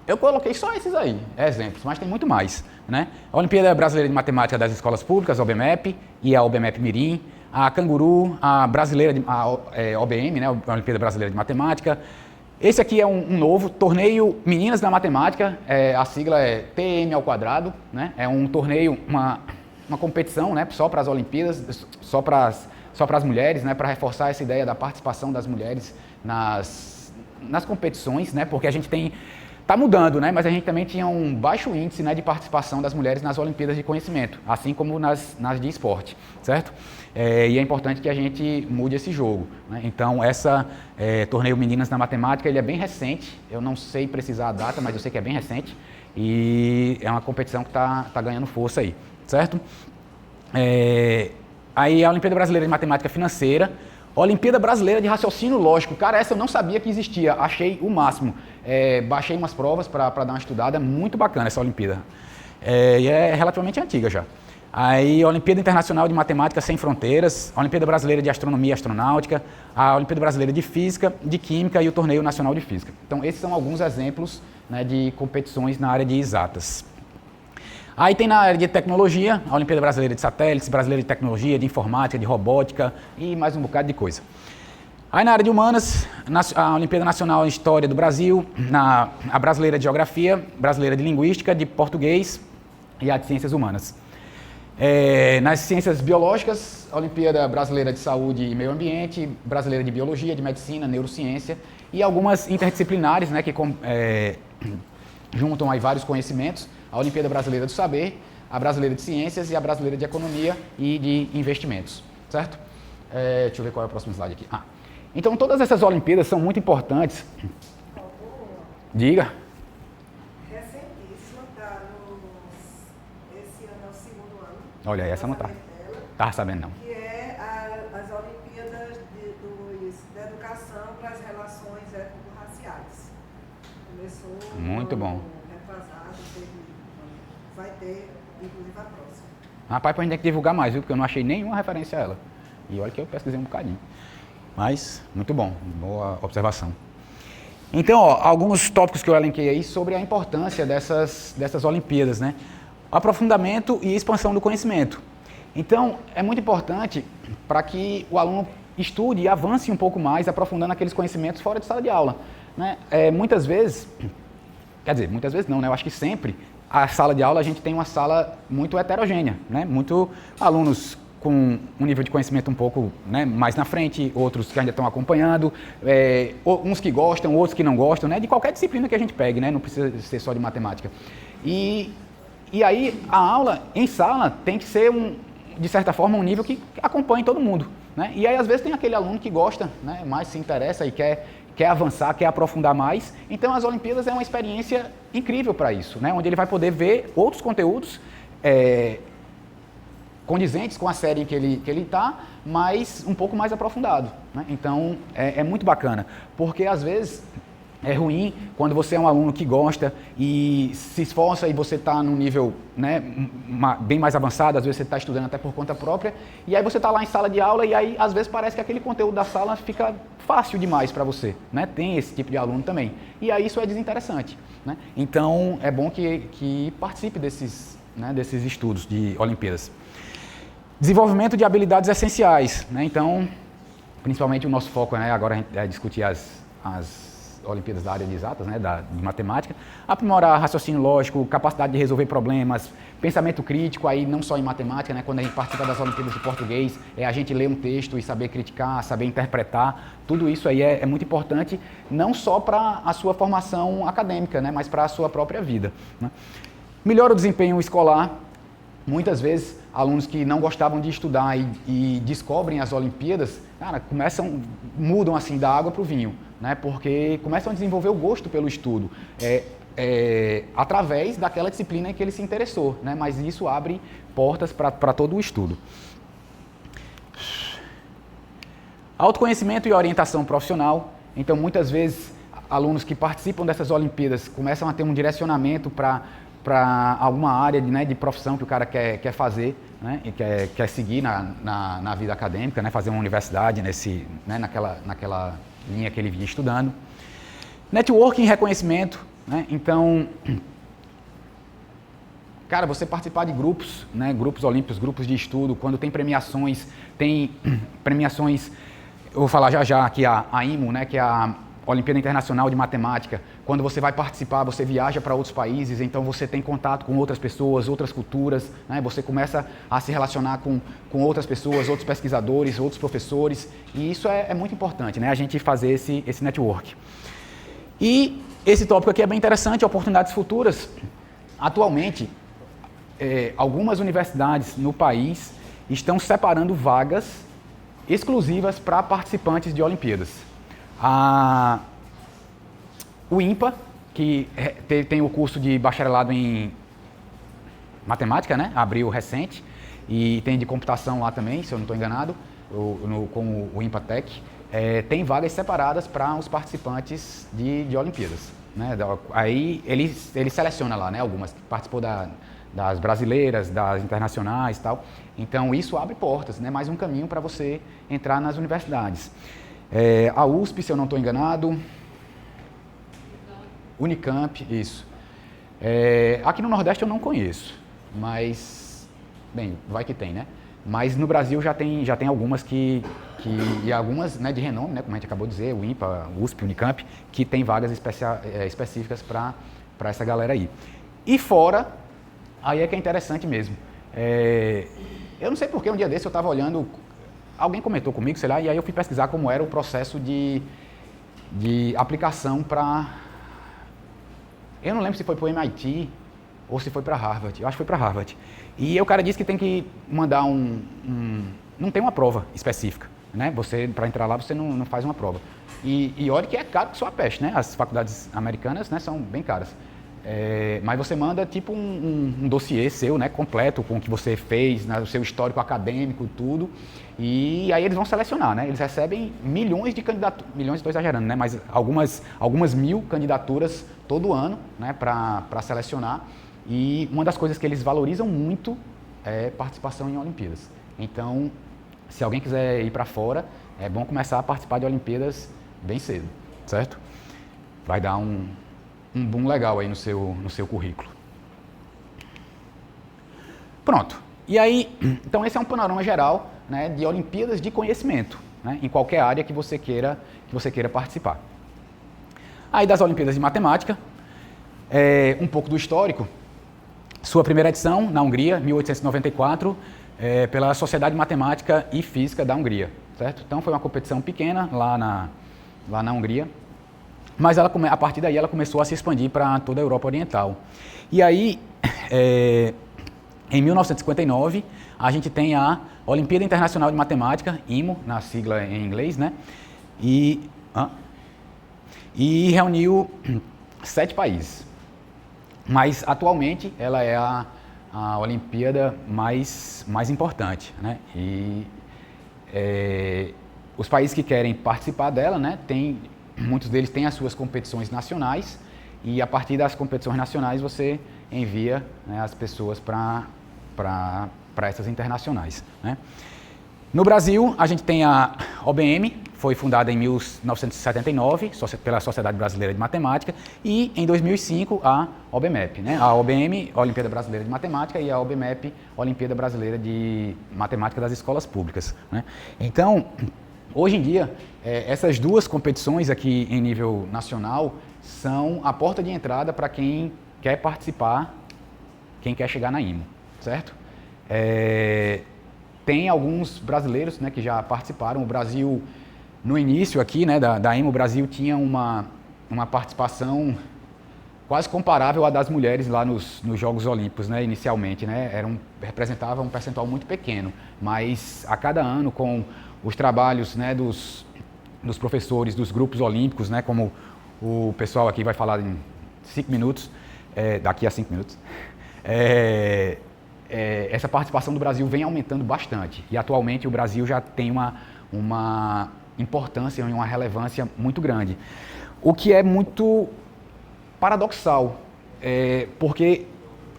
S1: eu coloquei só esses aí, exemplos, mas tem muito mais, né? A Olimpíada Brasileira de Matemática das Escolas Públicas, a OBMEP, e a OBMEP Mirim, a Canguru, a brasileira, OBM, né? A Olimpíada Brasileira de Matemática. Esse aqui é um novo torneio Meninas da Matemática, a sigla é TM², né? É um torneio, uma competição, né? Só para as Olimpíadas, só para as mulheres, né? Para reforçar essa ideia da participação das mulheres nas competições, né? Porque a gente está mudando, né? Mas a gente também tinha um baixo índice, né, de participação das mulheres nas Olimpíadas de Conhecimento, assim como nas de esporte, certo? E é importante que a gente mude esse jogo, né? Então, torneio Meninas na Matemática, ele é bem recente, eu não sei precisar a data, mas eu sei que é bem recente, e é uma competição que está ganhando força aí, certo? Aí a Olimpíada Brasileira de Matemática Financeira, Olimpíada Brasileira de Raciocínio Lógico. Cara, essa eu não sabia que existia, achei o máximo. Baixei umas provas para dar uma estudada, muito bacana essa Olimpíada. E é relativamente antiga já. Aí a Olimpíada Internacional de Matemática Sem Fronteiras, a Olimpíada Brasileira de Astronomia e Astronáutica, a Olimpíada Brasileira de Física, de Química e o Torneio Nacional de Física. Então, esses são alguns exemplos, né, de competições na área de exatas. Aí tem na área de tecnologia, a Olimpíada Brasileira de Satélites, Brasileira de Tecnologia, de Informática, de Robótica e mais um bocado de coisa. Aí na área de humanas, a Olimpíada Nacional de História do Brasil, a Brasileira de Geografia, Brasileira de Linguística, de Português e a de Ciências Humanas. Nas ciências biológicas, a Olimpíada Brasileira de Saúde e Meio Ambiente, Brasileira de Biologia, de Medicina, Neurociência e algumas interdisciplinares, né, que juntam aí vários conhecimentos. A Olimpíada Brasileira do Saber, a Brasileira de Ciências e a Brasileira de Economia e de Investimentos, certo? Deixa eu ver qual é o próximo slide aqui. Então, todas essas Olimpíadas são muito importantes. Diga.
S3: Recentíssima, esse ano é o segundo ano.
S1: Olha, essa não tá. Tava sabendo, não.
S3: Que é as Olimpíadas da Educação para as Relações Étnico-Raciais. Começou
S1: muito bom.
S3: Retrasado, vai ter, inclusive, a próxima.
S1: Rapaz, a gente tem que divulgar mais, viu? Porque eu não achei nenhuma referência a ela. E olha que eu pesquisei um bocadinho. Mas, muito bom, boa observação. Então, alguns tópicos que eu elenquei aí sobre a importância dessas Olimpíadas, né? Aprofundamento e expansão do conhecimento. Então, é muito importante para que o aluno estude e avance um pouco mais, aprofundando aqueles conhecimentos fora de sala de aula, né? Muitas vezes não, né? Eu acho que sempre a sala de aula a gente tem uma sala muito heterogênea, né? Muito alunos com um nível de conhecimento um pouco, né, mais na frente, outros que ainda estão acompanhando, uns que gostam, outros que não gostam, né? De qualquer disciplina que a gente pegue, né? Não precisa ser só de matemática. E aí a aula em sala tem que ser de certa forma um nível que acompanhe todo mundo, né? E aí às vezes tem aquele aluno que gosta, né, mais se interessa e quer avançar, quer aprofundar mais. Então as Olimpíadas é uma experiência incrível para isso, né? Onde ele vai poder ver outros conteúdos condizentes com a série em que ele está, mas um pouco mais aprofundado, né? Então é muito bacana, porque às vezes é ruim quando você é um aluno que gosta e se esforça e você está num nível, né, bem mais avançado, às vezes você está estudando até por conta própria, e aí você está lá em sala de aula e aí às vezes parece que aquele conteúdo da sala fica fácil demais para você, né? Tem esse tipo de aluno também. E aí isso é desinteressante, né? Então é bom que participe desses estudos de Olimpíadas. Desenvolvimento de habilidades essenciais, né? Então, principalmente o nosso foco, né, agora é discutir as Olimpíadas da área de exatas, né, de matemática, aprimorar raciocínio lógico, capacidade de resolver problemas, pensamento crítico, aí não só em matemática, né, quando a gente participa das Olimpíadas de português, a gente ler um texto e saber criticar, saber interpretar, tudo isso aí é muito importante, não só para a sua formação acadêmica, né, mas para a sua própria vida, né. Melhora o desempenho escolar. Muitas vezes, alunos que não gostavam de estudar e descobrem as Olimpíadas, cara, mudam assim da água para o vinho, né? Porque começam a desenvolver o gosto pelo estudo, através daquela disciplina em que ele se interessou, né? Mas isso abre portas para todo o estudo. Autoconhecimento e orientação profissional. Então, muitas vezes, alunos que participam dessas Olimpíadas começam a ter um direcionamento para alguma área de profissão que o cara quer fazer, né, e quer seguir na vida acadêmica, né, fazer uma universidade naquela linha que ele vinha estudando. Networking e reconhecimento, né, então, cara, você participar de grupos, né, grupos olímpicos, grupos de estudo, quando tem premiações, eu vou falar já que a IMO, né, que é a Olimpíada Internacional de Matemática, quando você vai participar, você viaja para outros países, então você tem contato com outras pessoas, outras culturas, né? Você começa a se relacionar com outras pessoas, outros pesquisadores, outros professores, e isso é muito importante, né? A gente fazer esse network. E esse tópico aqui é bem interessante, oportunidades futuras. Atualmente, algumas universidades no país estão separando vagas exclusivas para participantes de Olimpíadas. O INPA, que tem o curso de bacharelado em matemática, né? Abriu recente, e tem de computação lá também, se eu não estou enganado, com o INPA-Tech, tem vagas separadas para os participantes de Olimpíadas, né? Aí ele seleciona lá, né? Algumas, participou das brasileiras, das internacionais e tal. Então isso abre portas, né? Mais um caminho para você entrar nas universidades. A USP, se eu não estou enganado, Unicamp, isso. Aqui no Nordeste eu não conheço, mas, bem, vai que tem, né? Mas no Brasil já tem algumas e algumas, né, de renome, né, como a gente acabou de dizer, o INPA, USP, Unicamp, que tem vagas específicas para essa galera aí. E fora, aí é que é interessante mesmo. Eu não sei porque um dia desse eu estava olhando, alguém comentou comigo, sei lá, e aí eu fui pesquisar como era o processo de aplicação para... Eu não lembro se foi para o MIT ou se foi para Harvard. Eu acho que foi para Harvard. E o cara disse que tem que mandar não tem uma prova específica, né? Você, para entrar lá, você não faz uma prova. E olha que é caro que só a peste, né? As faculdades americanas, né, são bem caras. Mas você manda tipo um dossiê seu, né, completo, com o que você fez, né, o seu histórico acadêmico, tudo, e aí eles vão selecionar, né? Eles recebem milhões de candidaturas, milhões estou exagerando, né, mas algumas mil candidaturas todo ano, né, para selecionar, e uma das coisas que eles valorizam muito é participação em Olimpíadas. Então, se alguém quiser ir para fora, é bom começar a participar de Olimpíadas bem cedo, certo? Vai dar um boom legal aí no seu currículo. Pronto. E aí, então esse é um panorama geral, né, de Olimpíadas de conhecimento, né, em qualquer área que você queira participar. Aí das Olimpíadas de Matemática, um pouco do histórico. Sua primeira edição na Hungria, 1894, pela Sociedade de Matemática e Física da Hungria, certo? Então foi uma competição pequena lá na Hungria, mas a partir daí ela começou a se expandir para toda a Europa Oriental. E aí, em 1959, a gente tem a Olimpíada Internacional de Matemática, IMO, na sigla em inglês, né? E reuniu 7 países. Mas, atualmente, ela é a Olimpíada mais importante, né? E os países que querem participar dela, né, muitos deles têm as suas competições nacionais e, a partir das competições nacionais, você envia, né, as pessoas para essas internacionais, né? No Brasil, a gente tem a OBM, foi fundada em 1979 pela Sociedade Brasileira de Matemática, e em 2005 a OBMEP, né? A OBM, Olimpíada Brasileira de Matemática, e a OBMEP, Olimpíada Brasileira de Matemática das Escolas Públicas, né? Então, hoje em dia, essas duas competições aqui em nível nacional são a porta de entrada para quem quer participar, quem quer chegar na IMO, certo? Tem alguns brasileiros, né, que já participaram. O Brasil, no início aqui, né, da IMO, o Brasil tinha uma participação quase comparável à das mulheres lá nos Jogos Olímpicos, né, inicialmente, né? Representava um percentual muito pequeno, mas a cada ano, com os trabalhos, né, dos professores dos grupos olímpicos, né, como o pessoal aqui vai falar em 5 minutos, daqui a 5 minutos, essa participação do Brasil vem aumentando bastante, e atualmente o Brasil já tem uma importância e uma relevância muito grande, o que é muito paradoxal, porque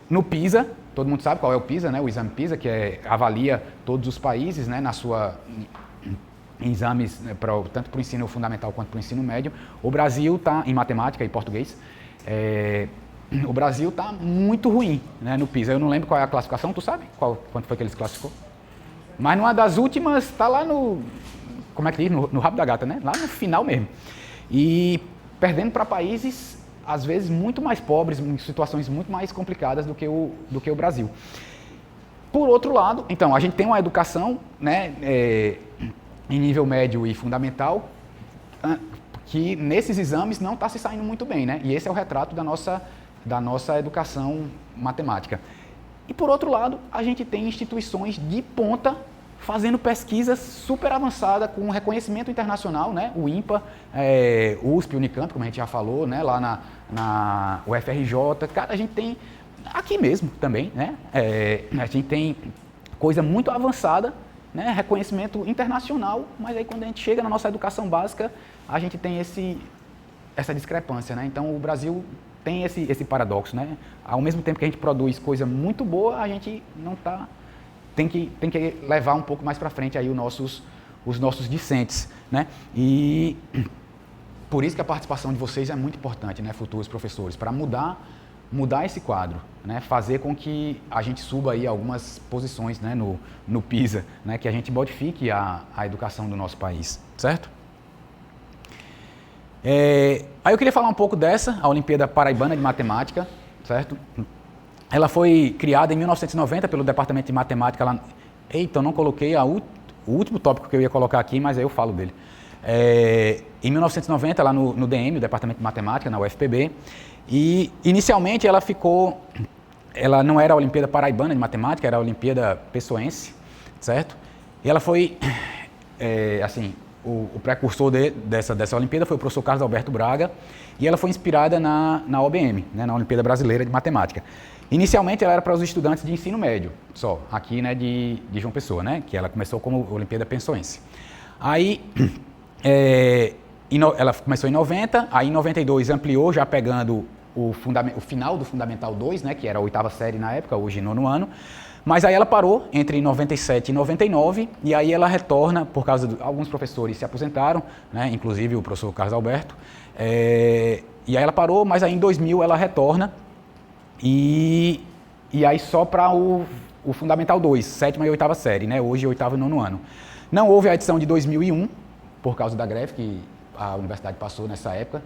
S1: no PISA, todo mundo sabe qual é o PISA, né? O exame PISA, que avalia todos os países, né, em exames, né, tanto para o ensino fundamental quanto para o ensino médio. O Brasil está, em matemática e português, o Brasil está muito ruim, né, no PISA. Eu não lembro qual é a classificação, tu sabe? Quanto foi que eles classificou? Mas numa das últimas, está lá como é que diz? No rabo da gata, né? Lá no final mesmo. E perdendo para países, às vezes, muito mais pobres, em situações muito mais complicadas do que o Brasil. Por outro lado, então, a gente tem uma educação, né, em nível médio e fundamental, que nesses exames não está se saindo muito bem, né? E esse é o retrato da nossa educação matemática. E, por outro lado, a gente tem instituições de ponta fazendo pesquisa super avançada com reconhecimento internacional, né? O INPA, USP, Unicamp, como a gente já falou, né? Lá na UFRJ, cara, a gente tem aqui mesmo também, né? A gente tem coisa muito avançada, né? Reconhecimento internacional, mas aí quando a gente chega na nossa educação básica, a gente tem essa discrepância, né? Então o Brasil tem esse paradoxo, né? Ao mesmo tempo que a gente produz coisa muito boa, a gente não está... Tem que levar um pouco mais para frente aí os nossos discentes, né? E por isso que a participação de vocês é muito importante, né, futuros professores, para mudar esse quadro, né? Fazer com que a gente suba aí algumas posições, né, no PISA, né? Que a gente modifique a educação do nosso país, certo? Aí eu queria falar um pouco a Olimpíada Paraibana de Matemática, certo? Ela foi criada em 1990 pelo Departamento de Matemática lá... Eita, eu não coloquei o último tópico que eu ia colocar aqui, mas aí eu falo dele. Em 1990, lá no DM, o Departamento de Matemática, na UFPB, e inicialmente ela não era a Olimpíada Paraibana de Matemática, era a Olimpíada Pessoense, certo? E ela foi, o precursor dessa Olimpíada foi o professor Carlos Alberto Braga, e ela foi inspirada na OBM, né, na Olimpíada Brasileira de Matemática. Inicialmente ela era para os estudantes de ensino médio, só, aqui, né, de João Pessoa, né, que ela começou como Olimpíada Pessoense. Aí, ela começou em 90, aí em 92 ampliou, já pegando o final do Fundamental 2, né, que era a 8ª série na época, hoje 9º ano, Mas aí ela parou entre 97 e 99, e aí ela retorna, por causa de alguns professores se aposentaram, né, inclusive o professor Carlos Alberto, e aí ela parou, mas aí em 2000 ela retorna, e aí só para o Fundamental 2, 7ª e 8ª série, né, hoje 8º e 9º ano. Não houve a edição de 2001, por causa da greve que a universidade passou nessa época.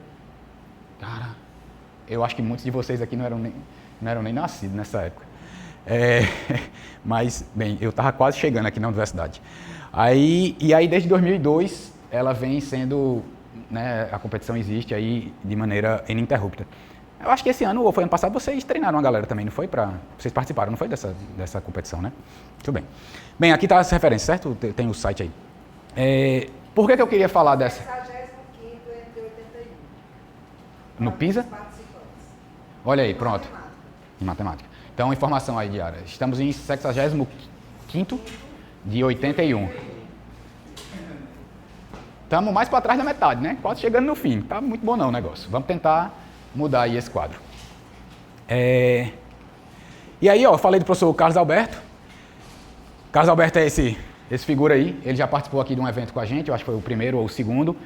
S1: Cara, eu acho que muitos de vocês aqui não eram nem nascidos nessa época. Mas, bem, eu estava quase chegando aqui na universidade. E aí, desde 2002, ela vem sendo, né, a competição existe aí de maneira ininterrupta. Eu acho que esse ano, ou foi ano passado, vocês treinaram uma galera também, não foi? Vocês participaram, não foi dessa competição, né? Tudo bem. Bem, aqui está as referências, certo? Tem o site aí. Por que eu queria falar dessa?
S3: 65º entre 81.
S1: No PISA?
S3: Participantes.
S1: Olha aí, pronto. Em matemática. Então, informação aí, Diara. Estamos em 65º de 81. Estamos mais para trás da metade, né? Quase chegando no fim. Tá muito bom não o negócio. Vamos tentar mudar aí esse quadro. E aí, ó, falei do professor Carlos Alberto. Carlos Alberto é esse figura aí. Ele já participou aqui de um evento com a gente, eu acho que foi o primeiro ou o segundo.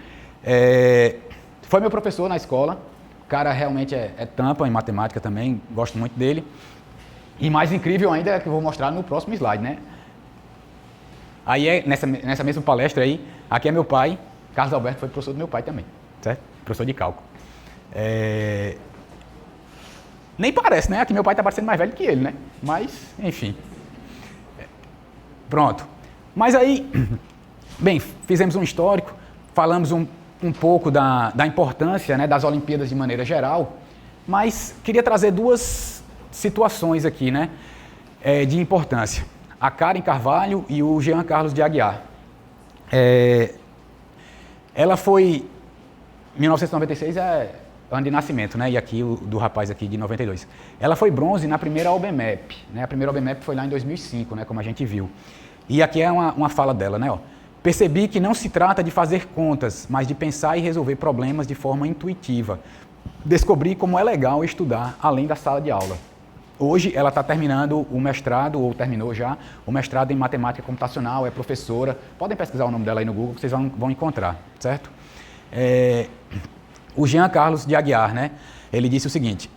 S1: Foi meu professor na escola. O cara realmente é tampa em matemática também, gosto muito dele. E mais incrível ainda é que eu vou mostrar no próximo slide, né? Aí nessa mesma palestra aí, aqui é meu pai, Carlos Alberto foi professor do meu pai também, certo? Professor de cálculo. Nem parece, né? Aqui meu pai está parecendo mais velho que ele, né? Mas, enfim. Pronto. Mas aí, bem, fizemos um histórico, falamos um pouco da importância, né, das Olimpíadas de maneira geral, mas queria trazer duas situações aqui, né, de importância. A Karen Carvalho e o Jean Carlos de Aguiar. Ela foi, 1996 é ano de nascimento, né, e aqui o do rapaz aqui de 92. Ela foi bronze na primeira OBMEP, né, a primeira OBMEP foi lá em 2005, né, como a gente viu. E aqui é uma fala dela, né, ó. Percebi que não se trata de fazer contas, mas de pensar e resolver problemas de forma intuitiva. Descobri como é legal estudar além da sala de aula. Hoje ela está terminando o mestrado, ou terminou já, o mestrado em matemática computacional, é professora. Podem pesquisar o nome dela aí no Google que vocês vão encontrar, certo? O Jean Carlos de Aguiar, né? Ele disse o seguinte: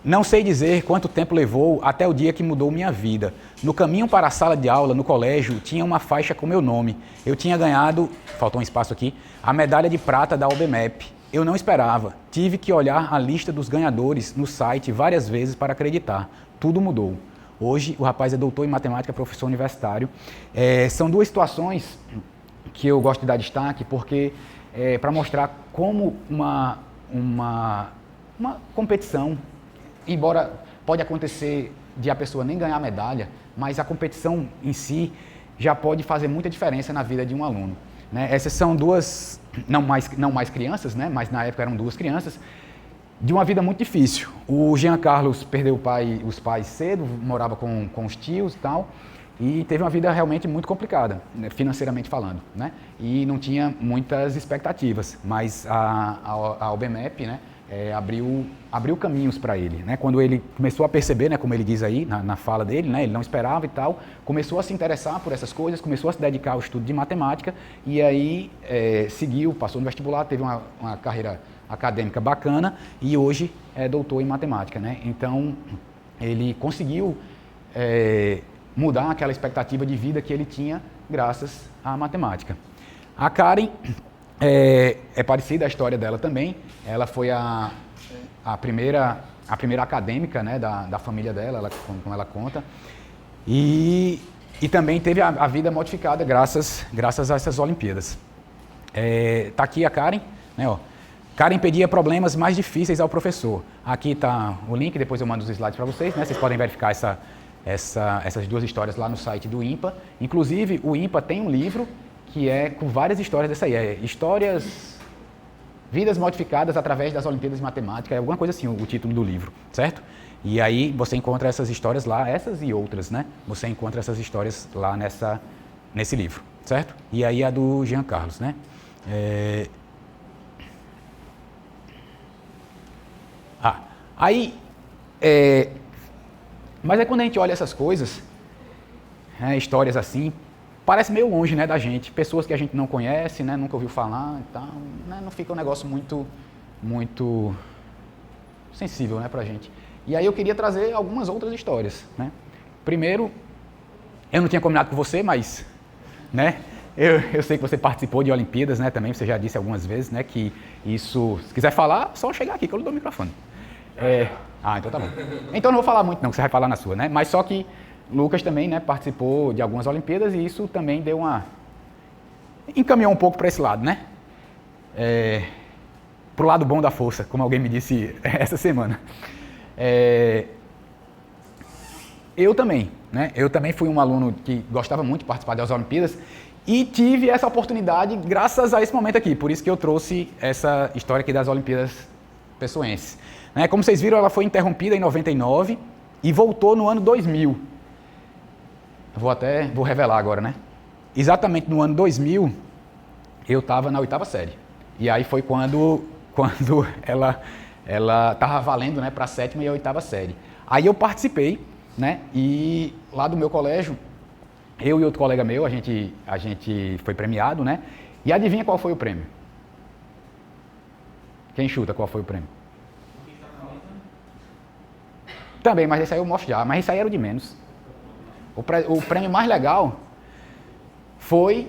S1: não sei dizer quanto tempo levou até o dia que mudou minha vida. No caminho para a sala de aula, no colégio, tinha uma faixa com meu nome. Eu tinha ganhado, faltou um espaço aqui, a medalha de prata da OBMEP. Eu não esperava. Tive que olhar a lista dos ganhadores no site várias vezes para acreditar. Tudo mudou. Hoje, o rapaz é doutor em matemática, professor universitário. São duas situações que eu gosto de dar destaque, porque para mostrar como uma competição, embora pode acontecer de a pessoa nem ganhar a medalha, mas a competição em si já pode fazer muita diferença na vida de um aluno, né? Essas são duas, não mais crianças, né? Mas na época eram duas crianças, de uma vida muito difícil. O Jean Carlos perdeu os pais cedo, morava com os tios e tal, e teve uma vida realmente muito complicada, né, financeiramente falando, né? E não tinha muitas expectativas, mas a OBMEP, né, abriu caminhos para ele, né? Quando ele começou a perceber, né, como ele diz aí na fala dele, né, ele não esperava e tal, começou a se interessar por essas coisas, começou a se dedicar ao estudo de matemática e aí seguiu, passou no vestibular, teve uma carreira acadêmica bacana e hoje é doutor em matemática, né? Então ele conseguiu mudar aquela expectativa de vida que ele tinha graças à matemática. A Karen é parecida a história dela também. Ela foi a primeira acadêmica, né, da família dela, como ela conta, e também teve a vida modificada graças a essas Olimpíadas. Tá aqui a Karen, né, ó. Karen pedia problemas mais difíceis ao professor. Aqui está o link, depois eu mando os slides para vocês, né? Vocês podem verificar essas duas histórias lá no site do IMPA. Inclusive, o IMPA tem um livro que é com várias histórias dessa aí. Vidas modificadas através das Olimpíadas de Matemática, é alguma coisa assim o título do livro, certo? E aí você encontra essas histórias lá, essas e outras, né? Você encontra essas histórias lá nesse livro, certo? E aí a do Jean Carlos, né? Mas aí quando a gente olha essas coisas, né, histórias assim, parece meio longe, né, da gente. Pessoas que a gente não conhece, né, nunca ouviu falar e tal, né, não fica um negócio muito sensível, né, pra gente. E aí eu queria trazer algumas outras histórias, né. Primeiro, eu não tinha combinado com você, mas, né, eu sei que você participou de Olimpíadas, né, também, você já disse algumas vezes, né, que isso, se quiser falar, só chegar aqui que eu lhe dou o microfone. Então tá bom. Então não vou falar muito não, que você vai falar na sua, né, mas só que Lucas também, né, participou de algumas Olimpíadas e isso também encaminhou um pouco para esse lado, né, pro lado bom da força, como alguém me disse essa semana. Eu também, né, fui um aluno que gostava muito de participar das Olimpíadas e tive essa oportunidade graças a esse momento aqui, por isso que eu trouxe essa história aqui das Olimpíadas pessoenses. Né, como vocês viram, ela foi interrompida em 99 e voltou no ano 2000. Vou revelar agora, né? Exatamente no ano 2000, eu estava na 8ª série. E aí foi quando ela estava valendo, né, para a 7ª e a 8ª série. Aí eu participei, né? E lá do meu colégio, eu e outro colega meu, a gente foi premiado, né? E adivinha qual foi o prêmio? Quem chuta qual foi o prêmio? Também, mas esse aí eu mostro já. Mas esse aí era o de menos. O prêmio mais legal foi...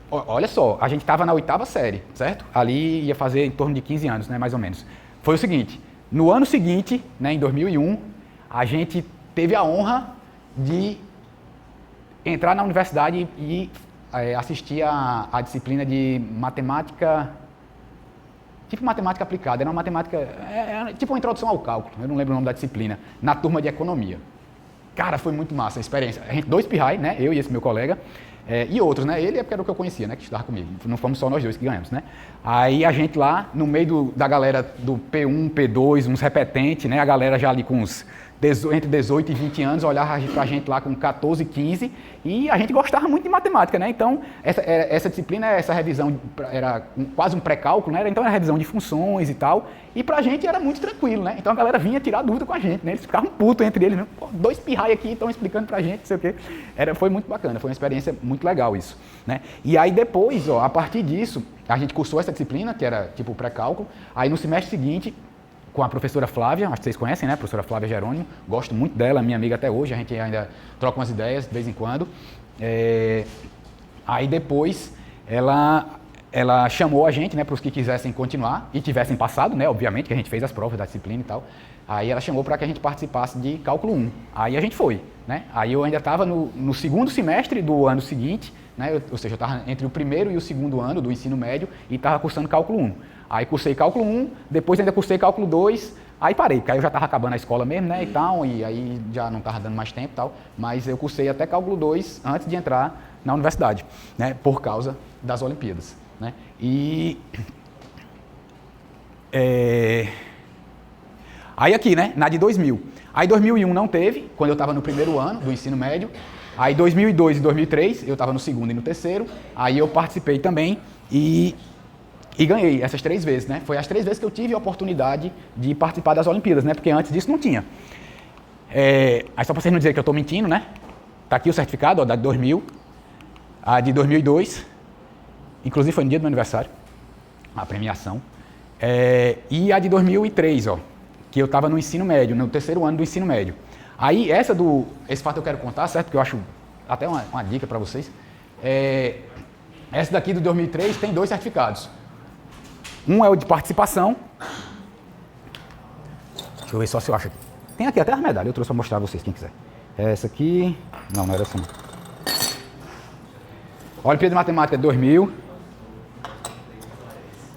S1: Olha só, a gente estava na 8ª série, certo? Ali ia fazer em torno de 15 anos, né, mais ou menos. Foi o seguinte, no ano seguinte, né, em 2001, a gente teve a honra de entrar na universidade e assistir a disciplina de matemática, tipo matemática aplicada, era uma matemática, tipo uma introdução ao cálculo, eu não lembro o nome da disciplina, na turma de economia. Cara, foi muito massa a experiência. A gente, 2 pirrai, né, eu e esse meu colega, e outros, né, ele é porque era o que eu conhecia, né, que estudava comigo, não fomos só nós 2 que ganhamos, né. Aí a gente lá, no meio da galera do P1, P2, uns repetentes, né, a galera já ali com uns entre 18 e 20 anos, olhava pra gente lá com 14, 15, e a gente gostava muito de matemática, né? Então, essa disciplina, essa revisão, era quase um pré-cálculo, né? Então era revisão de funções e tal, e pra gente era muito tranquilo, né? Então a galera vinha tirar dúvida com a gente, né? Eles ficavam putos entre eles, né? Pô, 2 pirrai aqui estão explicando pra gente, não sei o quê. Foi muito bacana, foi uma experiência muito legal isso, né? E aí depois, a partir disso, a gente cursou essa disciplina, que era tipo pré-cálculo, aí no semestre seguinte, com a professora Flávia, acho que vocês conhecem, né? A professora Flávia Jerônimo, gosto muito dela, minha amiga até hoje, a gente ainda troca umas ideias de vez em quando. Aí depois ela chamou a gente, né, para os que quisessem continuar e tivessem passado, né, obviamente, que a gente fez as provas da disciplina e tal. Aí ela chamou para que a gente participasse de cálculo 1. Aí a gente foi, né? Aí eu ainda estava no segundo semestre do ano seguinte, né? Ou seja, eu estava entre o primeiro e o segundo ano do ensino médio e estava cursando cálculo 1. Aí cursei cálculo 1, depois ainda cursei cálculo 2, aí parei, porque aí eu já estava acabando a escola mesmo, né, e tal, e aí já não estava dando mais tempo e tal, mas eu cursei até cálculo 2 antes de entrar na universidade, né, por causa das Olimpíadas, né, Aí aqui, né, na de 2000, aí 2001 não teve, quando eu estava no primeiro ano do ensino médio, aí 2002 e 2003, eu estava no segundo e no terceiro, aí eu participei também e ganhei essas 3 vezes, né? Foi as 3 vezes que eu tive a oportunidade de participar das Olimpíadas, né? Porque antes disso não tinha. Aí só para vocês não dizerem que eu estou mentindo, né? Tá aqui o certificado, ó, da de 2000, a de 2002, inclusive foi no dia do meu aniversário, a premiação, e a de 2003, ó, que eu estava no ensino médio, no terceiro ano do ensino médio. Aí esse fato eu quero contar, certo? Que eu acho até uma dica para vocês. Essa daqui do 2003 tem 2 certificados. Um é o de participação. Deixa eu ver só se eu acho aqui. Tem aqui até as medalhas, eu trouxe para mostrar a vocês, quem quiser. Essa aqui... Não era essa não. Olimpíada de Matemática 2000.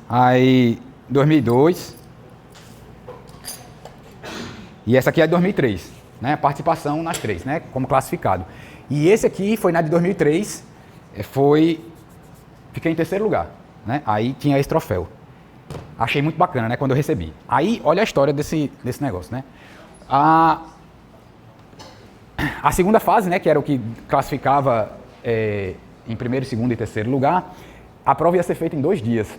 S1: Aí, 2002. E essa aqui é de 2003, né? Participação nas 3, né? Como classificado. E esse aqui foi na de 2003, fiquei em terceiro lugar, né? Aí tinha esse troféu. Achei muito bacana, né? Quando eu recebi. Aí, olha a história desse negócio, né? A segunda fase, né? Que era o que classificava em primeiro, segundo e terceiro lugar, a prova ia ser feita em 2 dias.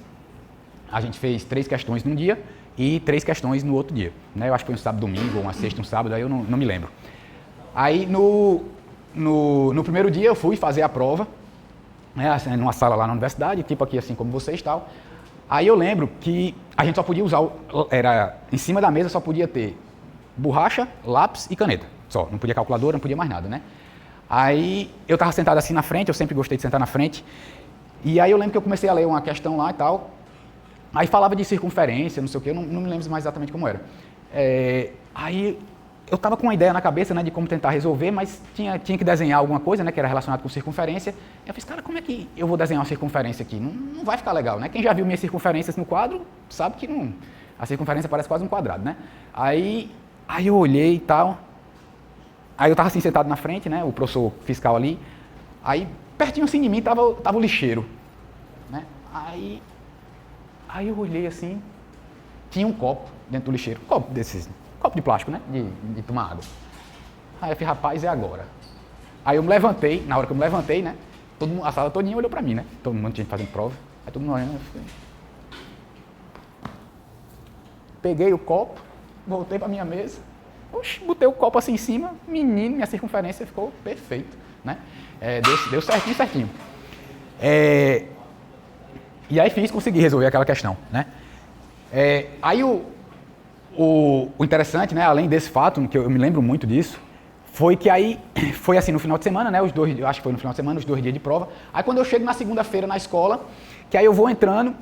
S1: A gente fez 3 questões num dia e 3 questões no outro dia, né? Eu acho que foi um sábado, domingo, ou uma sexta, um sábado, aí eu não me lembro. Aí no primeiro dia eu fui fazer a prova, né, assim, numa sala lá na universidade, tipo aqui assim como vocês e tal. Aí eu lembro que a gente só podia usar, era em cima da mesa só podia ter borracha, lápis e caneta. Só, não podia calculadora, não podia mais nada, né? Aí eu estava sentado assim na frente, eu sempre gostei de sentar na frente. E aí eu lembro que eu comecei a ler uma questão lá e tal. Aí falava de circunferência, não sei o quê, eu não me lembro mais exatamente como era. Aí eu estava com uma ideia na cabeça, né, de como tentar resolver, mas tinha que desenhar alguma coisa, né, que era relacionada com circunferência. Eu fiz, cara, como é que eu vou desenhar uma circunferência aqui? Não vai ficar legal, né? Quem já viu minhas circunferências no quadro sabe que não, a circunferência parece quase um quadrado, né? Aí eu olhei e tal. Aí eu estava assim sentado na frente, né, o professor fiscal ali. Aí pertinho assim de mim tava o lixeiro, né? Aí eu olhei assim, tinha um copo dentro do lixeiro, um copo desses, copo de plástico, né, de tomar água. Aí eu falei, rapaz, é agora. Aí eu me levantei, na hora que eu me levantei, né, a sala todinha olhou pra mim, né, todo mundo tinha fazendo prova, aí todo mundo olhando, eu falei, peguei o copo, voltei pra minha mesa, botei o copo assim em cima, menino, minha circunferência ficou perfeito, né, deu certinho. E aí consegui resolver aquela questão, né. Aí o interessante, né, além desse fato, que eu me lembro muito disso, foi que aí, foi assim no final de semana, né, eu acho que foi no final de semana, os 2 dias de prova. Aí quando eu chego na segunda-feira na escola, que aí eu vou entrando,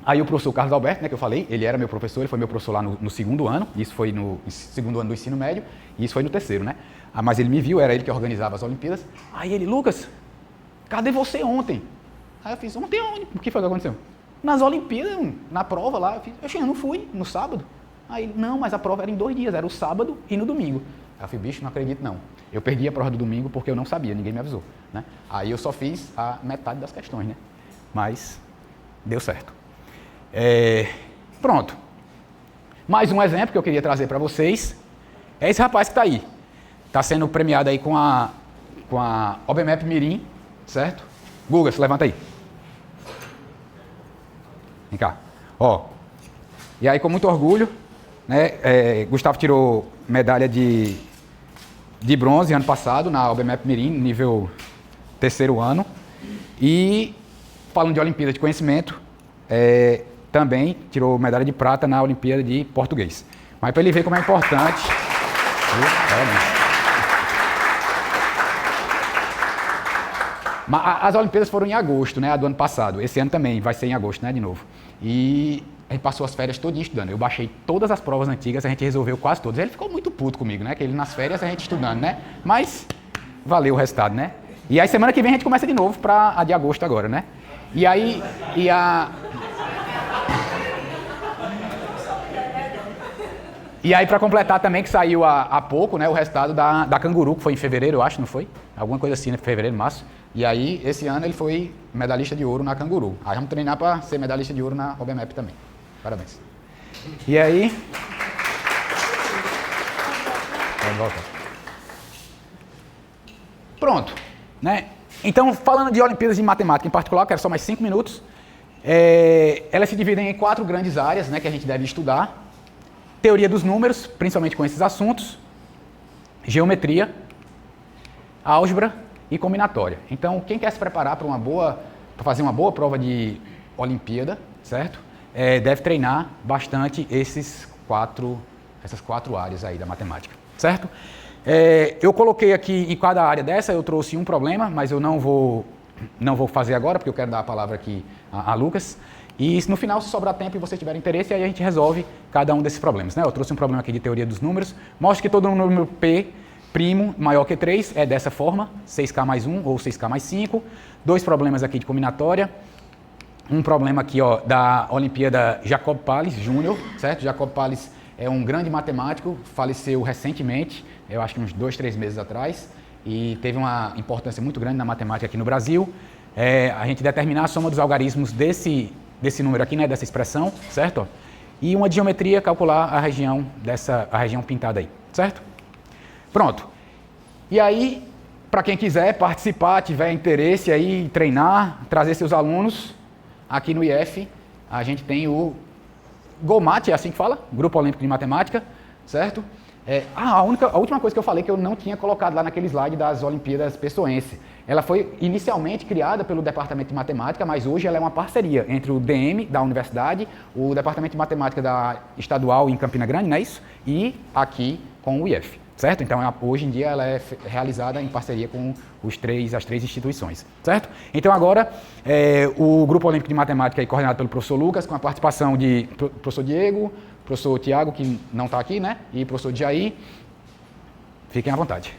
S1: aí o professor Carlos Alberto, né, que eu falei, ele era meu professor, ele foi meu professor lá no segundo ano, isso foi no segundo ano do ensino médio, e isso foi no terceiro, né. Mas ele me viu, era ele que organizava as Olimpíadas. Aí ele, Lucas, cadê você ontem? Aí eu fiz, ontem onde? O que foi que aconteceu? Nas Olimpíadas, na prova lá, eu não fui, no sábado. Aí ele, não, mas a prova era em 2 dias, era o sábado e no domingo. Aí eu falei, bicho, não acredito não. Eu perdi a prova do domingo porque eu não sabia, ninguém me avisou, né? Aí eu só fiz a metade das questões, né? Mas deu certo. Pronto. Mais um exemplo que eu queria trazer para vocês é esse rapaz que está aí. Está sendo premiado aí com a OBMEP Mirim, certo? Guga, se levanta aí. Vem cá. Ó. E aí, com muito orgulho, né, Gustavo tirou medalha de bronze ano passado na OBMEP Mirim, nível 3º ano. E, falando de Olimpíada de Conhecimento, também tirou medalha de prata na Olimpíada de Português. Mas para ele ver como é importante... As Olimpíadas foram em agosto, né, a do ano passado. Esse ano também vai ser em agosto, né, de novo. E a gente passou as férias todinha estudando. Eu baixei todas as provas antigas, a gente resolveu quase todas. Ele ficou muito puto comigo, né, que ele nas férias a gente estudando, né. Mas valeu o resultado, né. E aí semana que vem a gente começa de novo para a de agosto agora, né. E aí, para completar também, que saiu há pouco, né, o resultado da Canguru, que foi em fevereiro, eu acho, não foi? Alguma coisa assim, né, fevereiro, março. E aí, esse ano ele foi medalhista de ouro na Canguru. Aí vamos treinar para ser medalhista de ouro na OBMEP também. Parabéns. E aí... Pode voltar. Pronto, né? Então, falando de Olimpíadas de Matemática em particular, quero só mais 5 minutos. Elas se dividem em 4 grandes áreas, né, que a gente deve estudar. Teoria dos números, principalmente com esses assuntos. Geometria, álgebra e combinatória. Então, quem quer se preparar para fazer uma boa prova de Olimpíada, certo? Deve treinar bastante essas 4 áreas aí da matemática, certo? Eu coloquei aqui em cada área dessa, eu trouxe um problema, mas eu não vou fazer agora, porque eu quero dar a palavra aqui a Lucas. E no final, se sobrar tempo e vocês tiverem interesse, aí a gente resolve cada um desses problemas, né? Eu trouxe um problema aqui de teoria dos números, mostra que todo número P' maior que 3 é dessa forma, 6K mais 1 ou 6K mais 5. 2 problemas aqui de combinatória. Um problema aqui, ó, da Olimpíada Jacob Palles Júnior, certo? Jacob Palles é um grande matemático, faleceu recentemente, eu acho que uns 2, 3 meses atrás, e teve uma importância muito grande na matemática aqui no Brasil. A gente determinar a soma dos algarismos desse número aqui, né, dessa expressão, certo? E uma de geometria, calcular a região pintada aí, certo? Pronto. E aí, para quem quiser participar, tiver interesse aí, treinar, trazer seus alunos, aqui no IF, a gente tem o GOMAT, é assim que fala? Grupo Olímpico de Matemática, certo? A última coisa que eu falei que eu não tinha colocado lá naquele slide das Olimpíadas Pessoense. Ela foi inicialmente criada pelo Departamento de Matemática, mas hoje ela é uma parceria entre o DM da universidade, o Departamento de Matemática da Estadual em Campina Grande, não é isso? E aqui com o IF, certo? Então, hoje em dia ela é realizada em parceria com as três instituições, certo? Então, agora, o Grupo Olímpico de Matemática é coordenado pelo professor Lucas, com a participação de professor Diego, professor Tiago, que não está aqui, né? E professor Jair. Fiquem à vontade.